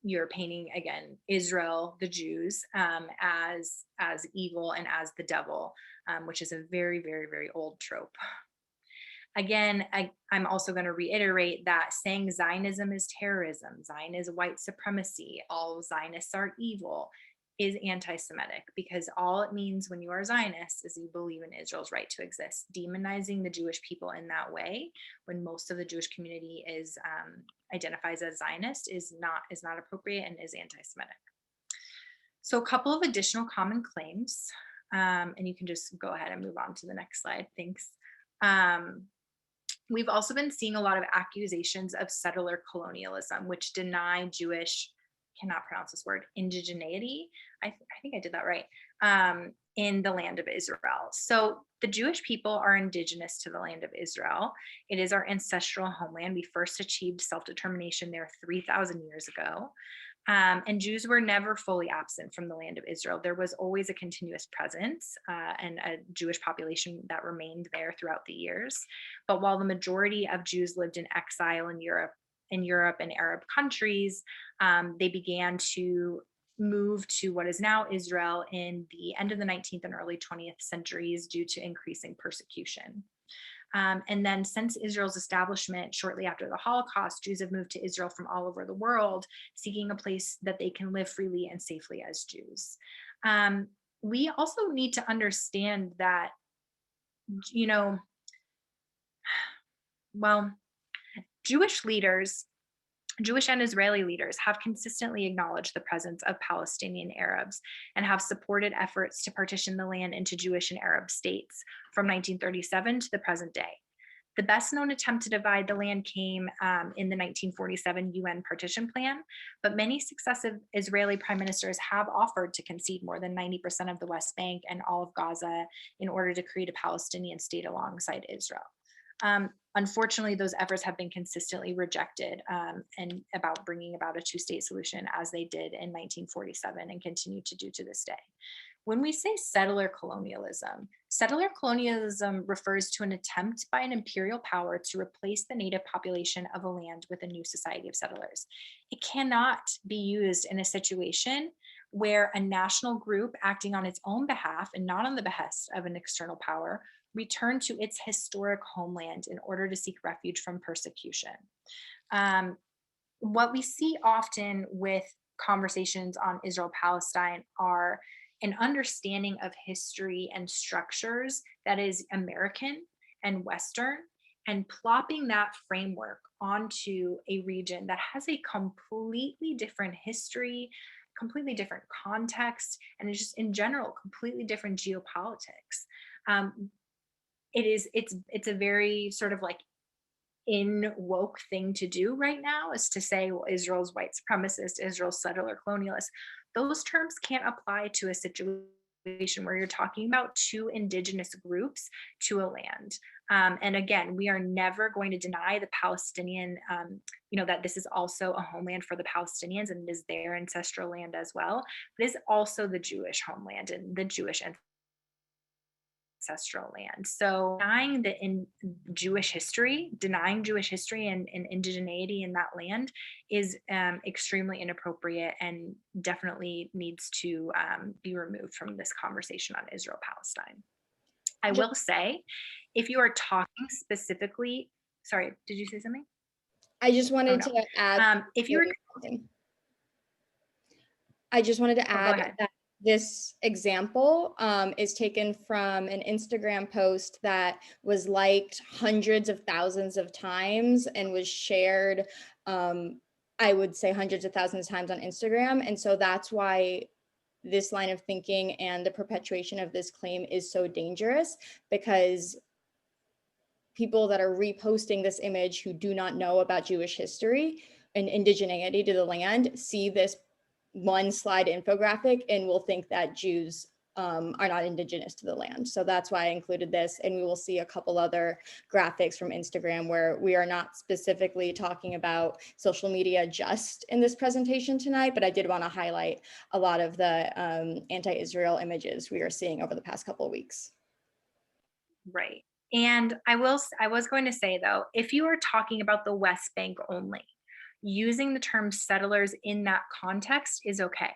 you're painting, again, Israel, the Jews, as evil and as the devil, which is a very, very, very old trope. Again, I'm also going to reiterate that saying Zionism is terrorism, Zion is white supremacy, all Zionists are evil, is anti-Semitic, because all it means when you are a Zionist is you believe in Israel's right to exist. Demonizing the Jewish people in that way, when most of the Jewish community identifies as Zionist, is not appropriate and is anti-Semitic. So a couple of additional common claims, and you can just go ahead and move on to the next slide. Thanks. We've also been seeing a lot of accusations of settler colonialism, which deny Jewish, cannot pronounce this word, indigeneity. I think I did that right, in the land of Israel. So the Jewish people are indigenous to the land of Israel. It is our ancestral homeland. We first achieved self-determination there 3,000 years ago. And Jews were never fully absent from the land of Israel. There was always a continuous presence and a Jewish population that remained there throughout the years. But while the majority of Jews lived in exile in Europe and Arab countries, they began to move to what is now Israel in the end of the 19th and early 20th centuries due to increasing persecution. And then since Israel's establishment shortly after the Holocaust, Jews have moved to Israel from all over the world, seeking a place that they can live freely and safely as Jews. We also need to understand that, you know, well, Jewish leaders, Jewish and Israeli leaders have consistently acknowledged the presence of Palestinian Arabs and have supported efforts to partition the land into Jewish and Arab states from 1937 to the present day. The best known attempt to divide the land came in the 1947 UN partition plan, but many successive Israeli prime ministers have offered to concede more than 90% of the West Bank and all of Gaza in order to create a Palestinian state alongside Israel. Unfortunately, those efforts have been consistently rejected and about bringing about a two-state solution, as they did in 1947 and continue to do to this day. When we say settler colonialism refers to an attempt by an imperial power to replace the native population of a land with a new society of settlers. It cannot be used in a situation where a national group acting on its own behalf and not on the behest of an external power return to its historic homeland in order to seek refuge from persecution. What we see often with conversations on Israel-Palestine are an understanding of history and structures that is American and Western, and plopping that framework onto a region that has a completely different history, completely different context, and it's just in general completely different geopolitics. It's a very sort of like in woke thing to do right now, is to say, well, Israel's white supremacist, Israel's settler colonialist. Those terms can't apply to a situation where you're talking about two indigenous groups to a land. And again, we are never going to deny the Palestinian, that this is also a homeland for the Palestinians and it is their ancestral land as well. But it is also the Jewish homeland and the Jewish ancestral land. So denying Jewish history and indigeneity in that land is extremely inappropriate and definitely needs to be removed from this conversation on Israel-Palestine. I will say, if you are talking specifically, sorry, did you say something? I just wanted to add. If you were, I just wanted to go add ahead. that this example is taken from an Instagram post that was liked hundreds of thousands of times and was shared, I would say hundreds of thousands of times on Instagram. And so that's why this line of thinking and the perpetuation of this claim is so dangerous, because people that are reposting this image who do not know about Jewish history and indigeneity to the land see this one slide infographic and will think that Jews are not indigenous to the land. So that's why I included this. And we will see a couple other graphics from Instagram where we are not specifically talking about social media just in this presentation tonight, but I did want to highlight a lot of the anti-Israel images we are seeing over the past couple of weeks. Right. And I was going to say, though, if you are talking about the West Bank only, using the term settlers in that context is okay.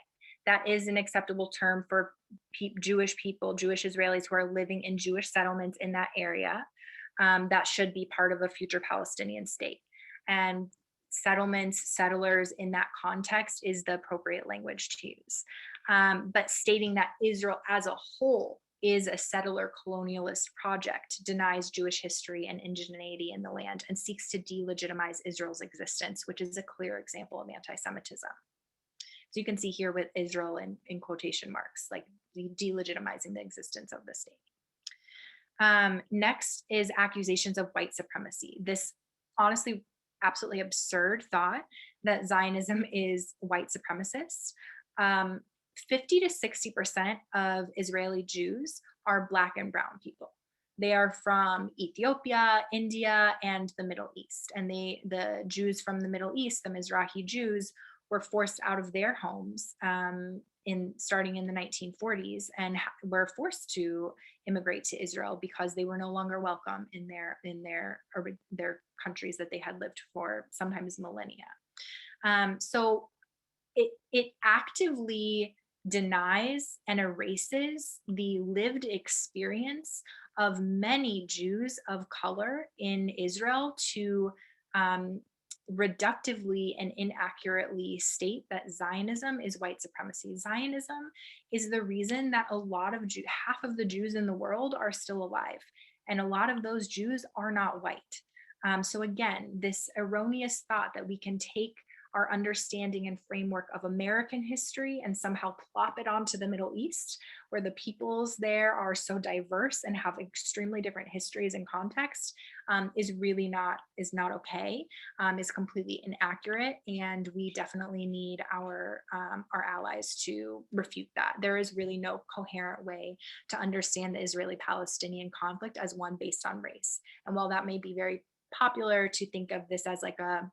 That is an acceptable term for Jewish people, Jewish Israelis who are living in Jewish settlements in that area that should be part of a future Palestinian state. And settlers in that context is the appropriate language to use. But stating that Israel as a whole is a settler colonialist project, denies Jewish history and indigeneity in the land, and seeks to delegitimize Israel's existence, which is a clear example of anti-Semitism. So you can see here with Israel in quotation marks, like delegitimizing the existence of the state. Next is accusations of white supremacy. This honestly, absolutely absurd thought that Zionism is white supremacist. 50 to 60% of Israeli Jews are Black and brown people. They are from Ethiopia, India, and the Middle East. And the Jews from the Middle East, the Mizrahi Jews, were forced out of their homes starting in the 1940s, and were forced to immigrate to Israel because they were no longer welcome in their countries that they had lived for sometimes millennia. So it actively denies and erases the lived experience of many Jews of color in Israel to reductively and inaccurately state that Zionism is white supremacy. Zionism is the reason that half of the Jews in the world are still alive, and a lot of those Jews are not white. So again, this erroneous thought that we can take our understanding and framework of American history and somehow plop it onto the Middle East, where the peoples there are so diverse and have extremely different histories and context, is not okay, is completely inaccurate, and we definitely need our allies to refute that. There is really no coherent way to understand the Israeli-Palestinian conflict as one based on race. And while that may be very popular to think of this as like a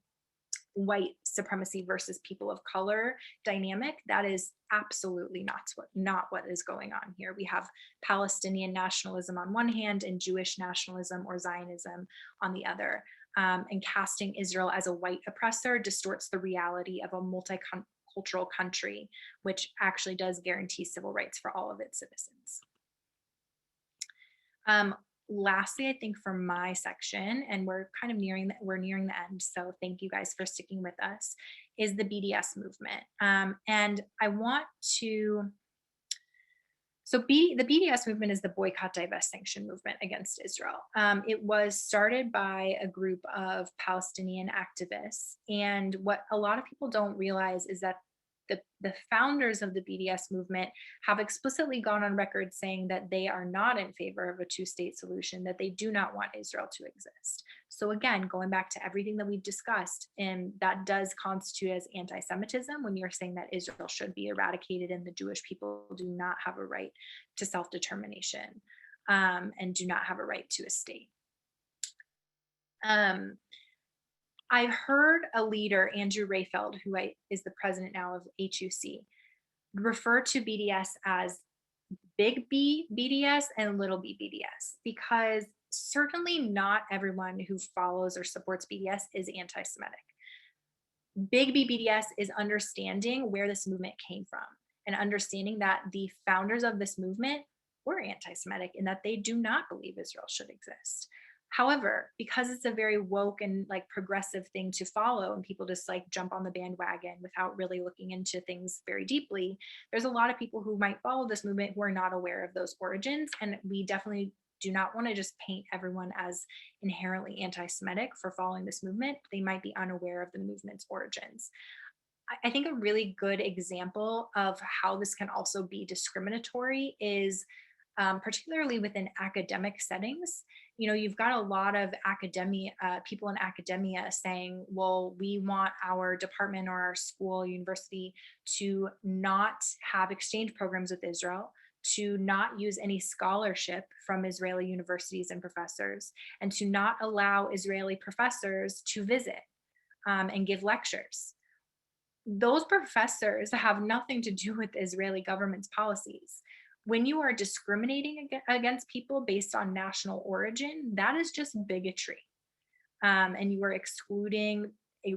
white supremacy versus people of color dynamic, that is absolutely not what is going on here. We have Palestinian nationalism on one hand and Jewish nationalism or Zionism on the other. And casting Israel as a white oppressor distorts the reality of a multicultural country, which actually does guarantee civil rights for all of its citizens. Lastly, I think for my section, and we're nearing the end, so thank you guys for sticking with us, is the BDS movement. And I want to, the BDS movement is the boycott, divest, sanction movement against Israel. It was started by a group of Palestinian activists, and what a lot of people don't realize is that the founders of the BDS movement have explicitly gone on record saying that they are not in favor of a two-state solution, that they do not want Israel to exist. So again, going back to everything that we've discussed, and that does constitute as anti-Semitism when you're saying that Israel should be eradicated and the Jewish people do not have a right to self-determination, and do not have a right to a state. I heard a leader, Andrew Rayfeld, who is the president now of HUC, refer to BDS as big B BDS and little b BDS, because certainly not everyone who follows or supports BDS is anti-Semitic. Big B BDS is understanding where this movement came from and understanding that the founders of this movement were anti-Semitic and that they do not believe Israel should exist. However, because it's a very woke and like progressive thing to follow and people just like jump on the bandwagon without really looking into things very deeply, there's a lot of people who might follow this movement who are not aware of those origins. And we definitely do not want to just paint everyone as inherently anti-Semitic for following this movement. They might be unaware of the movement's origins. I think a really good example of how this can also be discriminatory is particularly within academic settings. You know, you've got a lot of people in academia saying, well, we want our department or our school, university to not have exchange programs with Israel, to not use any scholarship from Israeli universities and professors, and to not allow Israeli professors to visit and give lectures. Those professors have nothing to do with the Israeli government's policies. When you are discriminating against people based on national origin, that is just bigotry. And you are excluding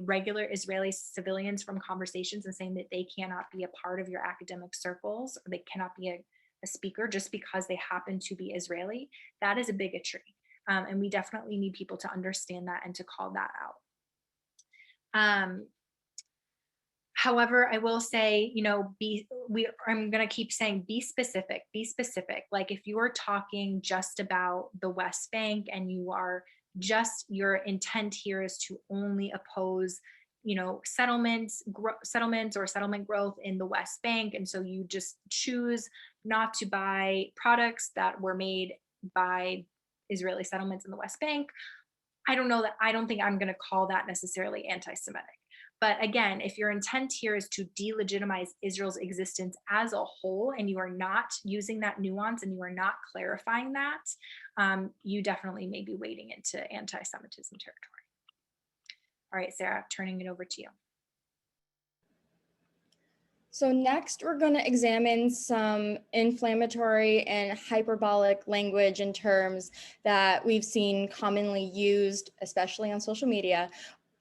regular Israeli civilians from conversations and saying that they cannot be a part of your academic circles, or they cannot be a speaker just because they happen to be Israeli. That is a bigotry. And we definitely need people to understand that and to call that out. However, I will say, you know, I'm going to keep saying, be specific, be specific. Like if you are talking just about the West Bank and your intent here is to only oppose, you know, settlements or settlement growth in the West Bank. And so you just choose not to buy products that were made by Israeli settlements in the West Bank. I don't think I'm going to call that necessarily anti-Semitic. But again, if your intent here is to delegitimize Israel's existence as a whole, and you are not using that nuance and you are not clarifying that, you definitely may be wading into anti-Semitism territory. All right, Sarah, turning it over to you. So next, we're going to examine some inflammatory and hyperbolic language and terms that we've seen commonly used, especially on social media,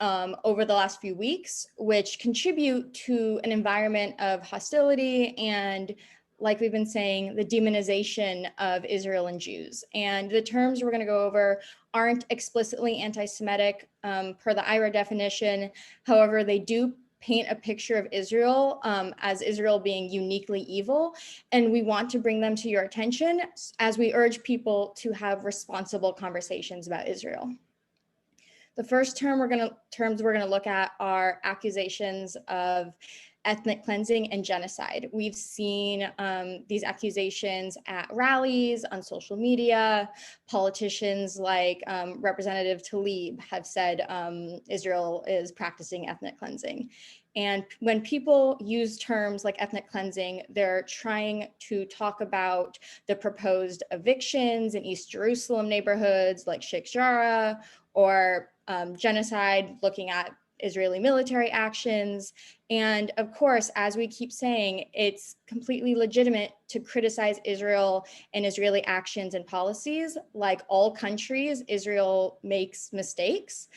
over the last few weeks, which contribute to an environment of hostility and, like we've been saying, the demonization of Israel and Jews. And the terms we're going to go over aren't explicitly anti-Semitic per the IHRA definition. However, they do paint a picture of Israel as Israel being uniquely evil. And we want to bring them to your attention as we urge people to have responsible conversations about Israel. The first terms we're going to look at are accusations of ethnic cleansing and genocide. We've seen these accusations at rallies, on social media. Politicians like Representative Tlaib have said Israel is practicing ethnic cleansing. And when people use terms like ethnic cleansing, they're trying to talk about the proposed evictions in East Jerusalem neighborhoods like Sheikh Jarrah, or genocide, looking at Israeli military actions. And of course, as we keep saying, it's completely legitimate to criticize Israel and Israeli actions and policies. Like all countries, Israel makes mistakes.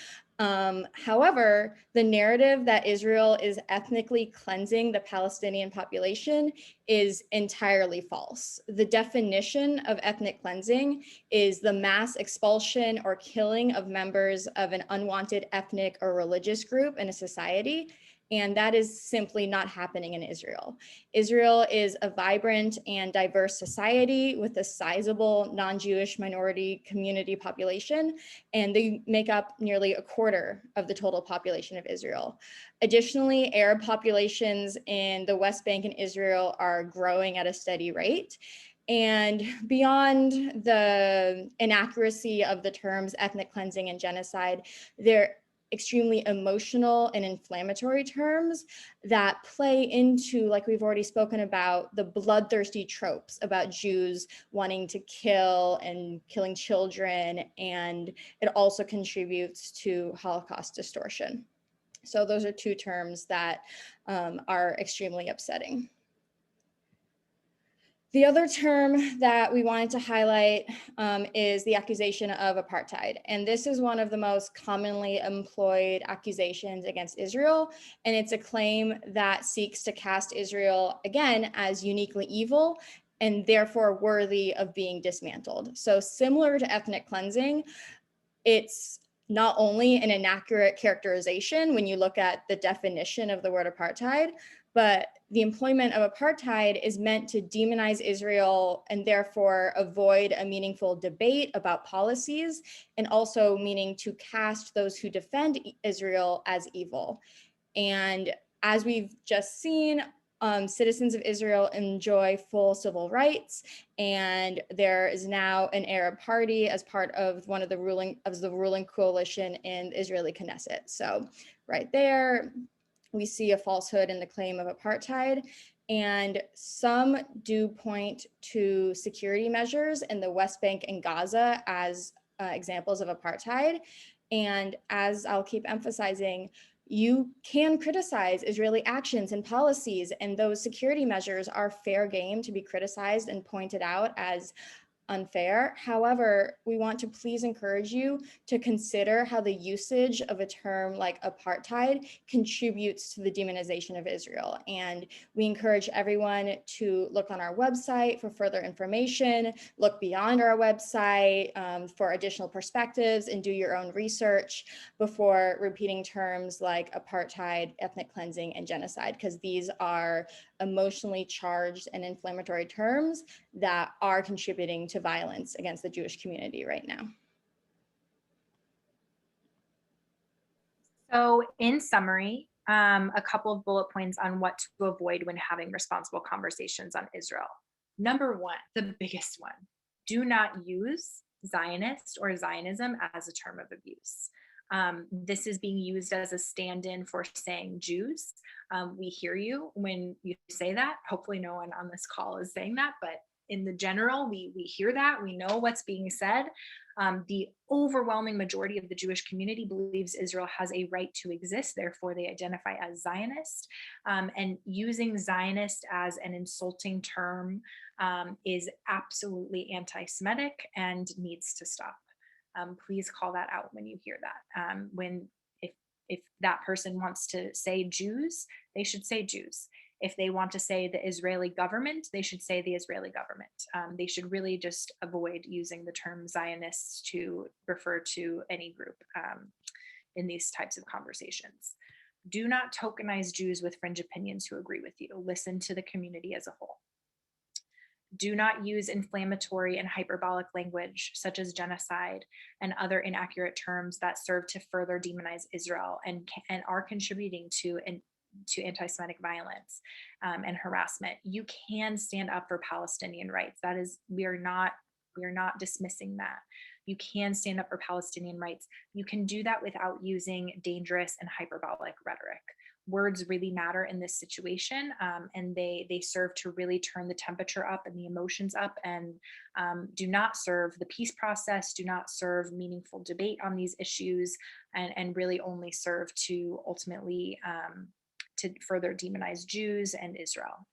However, the narrative that Israel is ethnically cleansing the Palestinian population is entirely false. The definition of ethnic cleansing is the mass expulsion or killing of members of an unwanted ethnic or religious group in a society. And that is simply not happening in Israel. Israel is a vibrant and diverse society with a sizable non-Jewish minority community population, and they make up nearly a quarter of the total population of Israel. Additionally, Arab populations in the West Bank and Israel are growing at a steady rate. And beyond the inaccuracy of the terms ethnic cleansing and genocide, they're extremely emotional and inflammatory terms that play into, like we've already spoken about, the bloodthirsty tropes about Jews wanting to kill and killing children, and it also contributes to Holocaust distortion. So those are two terms that are extremely upsetting. The other term that we wanted to highlight is the accusation of apartheid. And this is one of the most commonly employed accusations against Israel. And it's a claim that seeks to cast Israel, again, as uniquely evil and therefore worthy of being dismantled. So similar to ethnic cleansing, it's not only an inaccurate characterization when you look at the definition of the word apartheid, but the employment of apartheid is meant to demonize Israel and therefore avoid a meaningful debate about policies, and also meaning to cast those who defend Israel as evil. And as we've just seen, citizens of Israel enjoy full civil rights, and there is now an Arab party as part of one of the ruling coalition in the Israeli Knesset. So right there, we see a falsehood in the claim of apartheid. And some do point to security measures in the West Bank and Gaza as examples of apartheid. And as I'll keep emphasizing, you can criticize Israeli actions and policies, and those security measures are fair game to be criticized and pointed out as unfair. However, we want to please encourage you to consider how the usage of a term like apartheid contributes to the demonization of Israel. And we encourage everyone to look on our website for further information, look beyond our website for additional perspectives, and do your own research before repeating terms like apartheid, ethnic cleansing, and genocide, because these are emotionally charged and inflammatory terms that are contributing to violence against the Jewish community right now. So in summary, a couple of bullet points on what to avoid when having responsible conversations on Israel. Number one, the biggest one, do not use Zionist or Zionism as a term of abuse. This is being used as a stand-in for saying Jews. We hear you when you say that. Hopefully no one on this call is saying that, but in the general, we hear that, we know what's being said. The overwhelming majority of the Jewish community believes Israel has a right to exist, therefore they identify as Zionist. And using Zionist as an insulting term is absolutely anti-Semitic and needs to stop. Please call that out when you hear that. If that person wants to say Jews, they should say Jews. If they want to say the Israeli government, they should say the Israeli government. They should really just avoid using the term Zionists to refer to any group in these types of conversations. Do not tokenize Jews with fringe opinions who agree with you. Listen to the community as a whole. Do not use inflammatory and hyperbolic language such as genocide and other inaccurate terms that serve to further demonize Israel and are contributing to anti-Semitic violence and harassment. You can stand up for Palestinian rights. That is, we are not dismissing that. You can stand up for Palestinian rights. You can do that without using dangerous and hyperbolic rhetoric. Words really matter in this situation, and they serve to really turn the temperature up and the emotions up, and do not serve the peace process, do not serve meaningful debate on these issues, and really only serve to ultimately to further demonize Jews and Israel.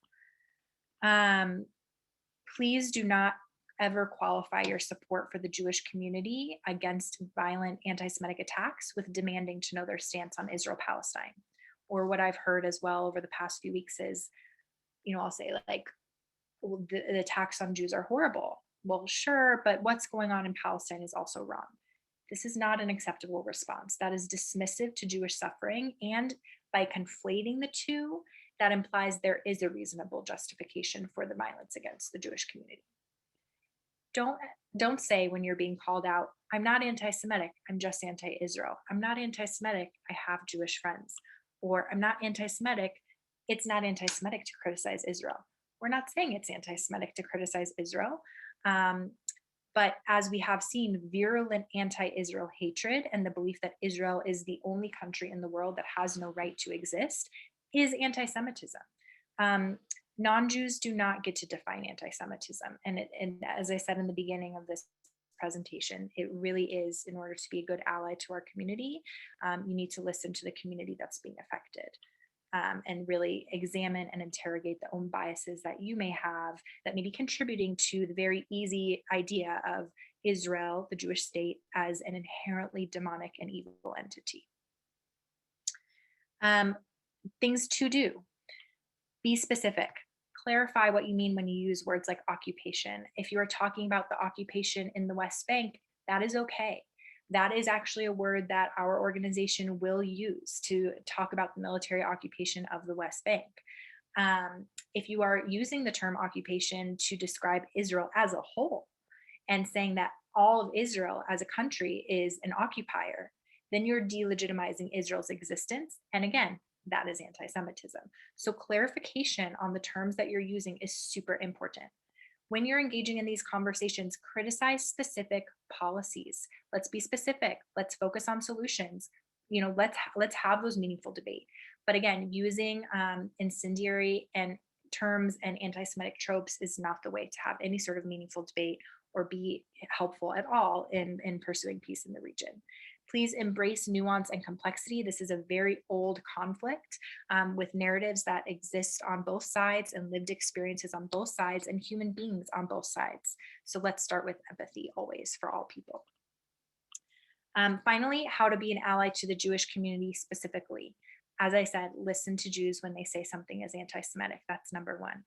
Please do not ever qualify your support for the Jewish community against violent anti-Semitic attacks with demanding to know their stance on Israel-Palestine. Or what I've heard as well over the past few weeks is, I'll say like, well, the attacks on Jews are horrible. Well, sure, but what's going on in Palestine is also wrong. This is not an acceptable response. That is dismissive to Jewish suffering, and by conflating the two, that implies there is a reasonable justification for the violence against the Jewish community. Don't say when you're being called out, I'm not anti-Semitic, I'm just anti-Israel. I'm not anti-Semitic, I have Jewish friends. Or I'm not anti-Semitic, it's not anti-Semitic to criticize Israel. We're not saying it's anti-Semitic to criticize Israel. But as we have seen, virulent anti-Israel hatred and the belief that Israel is the only country in the world that has no right to exist is anti-Semitism. Non-Jews do not get to define anti-Semitism. And as I said in the beginning of this presentation, it really is, in order to be a good ally to our community, you need to listen to the community that's being affected. And really examine and interrogate the own biases that you may have that may be contributing to the very easy idea of Israel, the Jewish state, as an inherently demonic and evil entity. Things to do. Be specific. Clarify what you mean when you use words like occupation. If you are talking about the occupation in the West Bank, that is okay. That is actually a word that our organization will use to talk about the military occupation of the West Bank. If you are using the term occupation to describe Israel as a whole and saying that all of Israel as a country is an occupier, then you're delegitimizing Israel's existence. And again, that is anti-Semitism. So clarification on the terms that you're using is super important. When you're engaging in these conversations, criticize specific policies. Let's be specific. Let's focus on solutions. Let's have those meaningful debate. But again, using incendiary and terms and anti-Semitic tropes is not the way to have any sort of meaningful debate or be helpful at all in pursuing peace in the region. Please embrace nuance and complexity. This is a very old conflict with narratives that exist on both sides and lived experiences on both sides and human beings on both sides. So let's start with empathy always for all people. Finally, how to be an ally to the Jewish community specifically. As I said, listen to Jews when they say something is anti-Semitic. That's number one.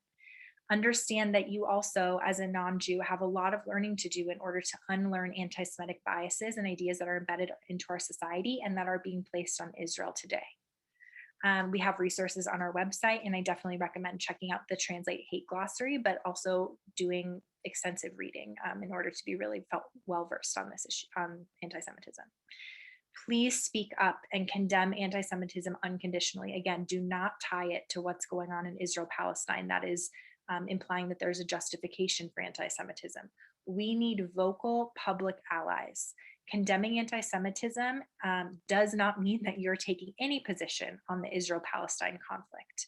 Understand that you also, as a non-Jew, have a lot of learning to do in order to unlearn anti-Semitic biases and ideas that are embedded into our society and that are being placed on Israel today. We have resources on our website, and I definitely recommend checking out the Translate Hate Glossary, but also doing extensive reading in order to be really well-versed on this issue, on anti-Semitism. Please speak up and condemn anti-Semitism unconditionally. Again, do not tie it to what's going on in Israel-Palestine. That is implying that there's a justification for anti-Semitism. We need vocal public allies. Condemning anti-Semitism does not mean that you're taking any position on the Israel-Palestine conflict.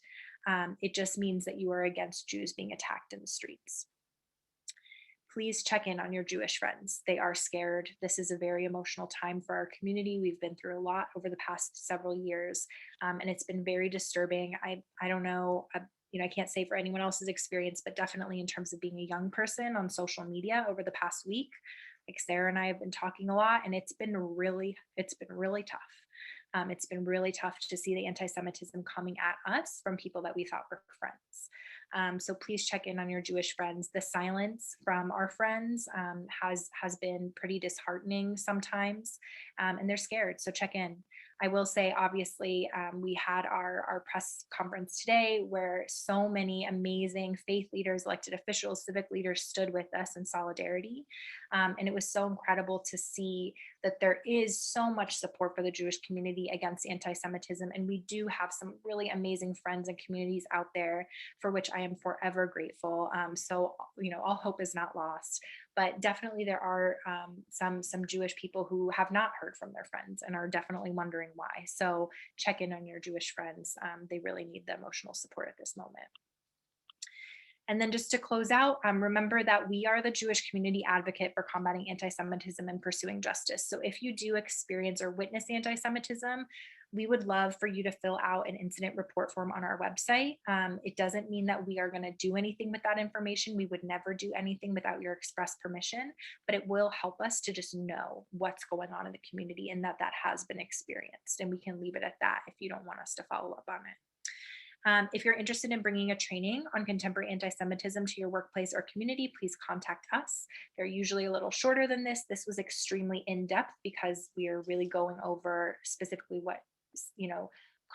It just means that you are against Jews being attacked in the streets. please check in on your Jewish friends. They are scared. This is a very emotional time for our community. We've been through a lot over the past several years, and it's been very disturbing. I don't know, I can't say for anyone else's experience, but definitely in terms of being a young person on social media over the past week, like Sarah and I have been talking a lot, and it's been really tough. It's been really tough to see the anti-Semitism coming at us from people that we thought were friends. So please check in on your Jewish friends. The silence from our friends has been pretty disheartening sometimes, and they're scared. So check in. I will say, obviously, we had our press conference today where so many amazing faith leaders, elected officials, civic leaders stood with us in solidarity. And it was so incredible to see that there is so much support for the Jewish community against anti-Semitism. And we do have some really amazing friends and communities out there for which I am forever grateful. So, all hope is not lost. But definitely there are some Jewish people who have not heard from their friends and are definitely wondering why. So check in on your Jewish friends. They really need the emotional support at this moment. And then just to close out, remember that we are the Jewish community advocate for combating anti-Semitism and pursuing justice. So if you do experience or witness anti-Semitism, we would love for you to fill out an incident report form on our website. It doesn't mean that we are going to do anything with that information. We would never do anything without your express permission, but it will help us to just know what's going on in the community and that has been experienced. And we can leave it at that if you don't want us to follow up on it. If you're interested in bringing a training on contemporary anti-Semitism to your workplace or community, please contact us. They're usually a little shorter than this. This was extremely in-depth because we are really going over specifically what,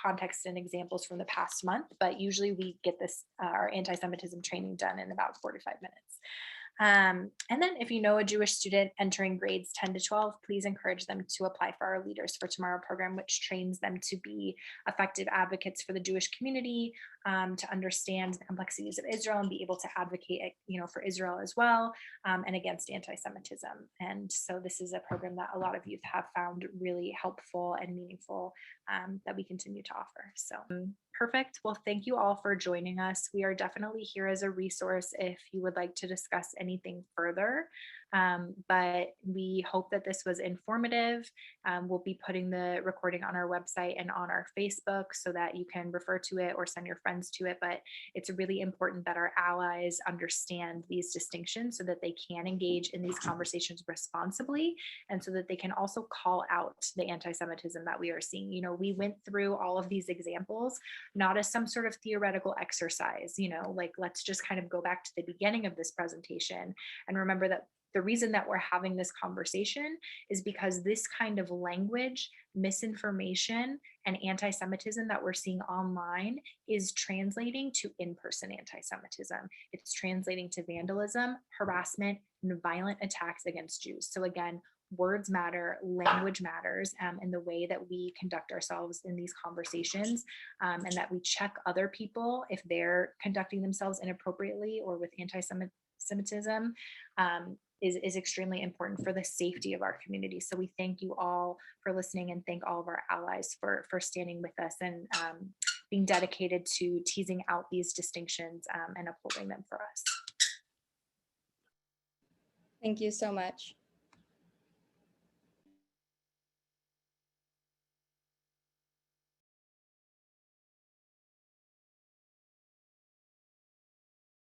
context and examples from the past month, but usually we get this, our anti-Semitism training done in about 45 minutes. And then if you know a Jewish student entering grades 10 to 12, please encourage them to apply for our Leaders for Tomorrow program, which trains them to be effective advocates for the Jewish community, to understand the complexities of Israel and be able to advocate, for Israel as well, and against anti-Semitism. And so this is a program that a lot of youth have found really helpful and meaningful, that we continue to offer. So perfect. Well, thank you all for joining us. We are definitely here as a resource if you would like to discuss anything further. But we hope that this was informative. We'll be putting the recording on our website and on our Facebook so that you can refer to it or send your friends to it. But it's really important that our allies understand these distinctions so that they can engage in these conversations responsibly and so that they can also call out the anti-Semitism that we are seeing. We went through all of these examples, not as some sort of theoretical exercise, like let's just kind of go back to the beginning of this presentation and remember that the reason that we're having this conversation is because this kind of language, misinformation, and anti-Semitism that we're seeing online is translating to in-person anti-Semitism. It's translating to vandalism, harassment, and violent attacks against Jews. So again, words matter, language matters, and the way that we conduct ourselves in these conversations, and that we check other people if they're conducting themselves inappropriately or with anti-Semitism, is extremely important for the safety of our community. So we thank you all for listening and thank all of our allies for standing with us and being dedicated to teasing out these distinctions and upholding them for us. Thank you so much.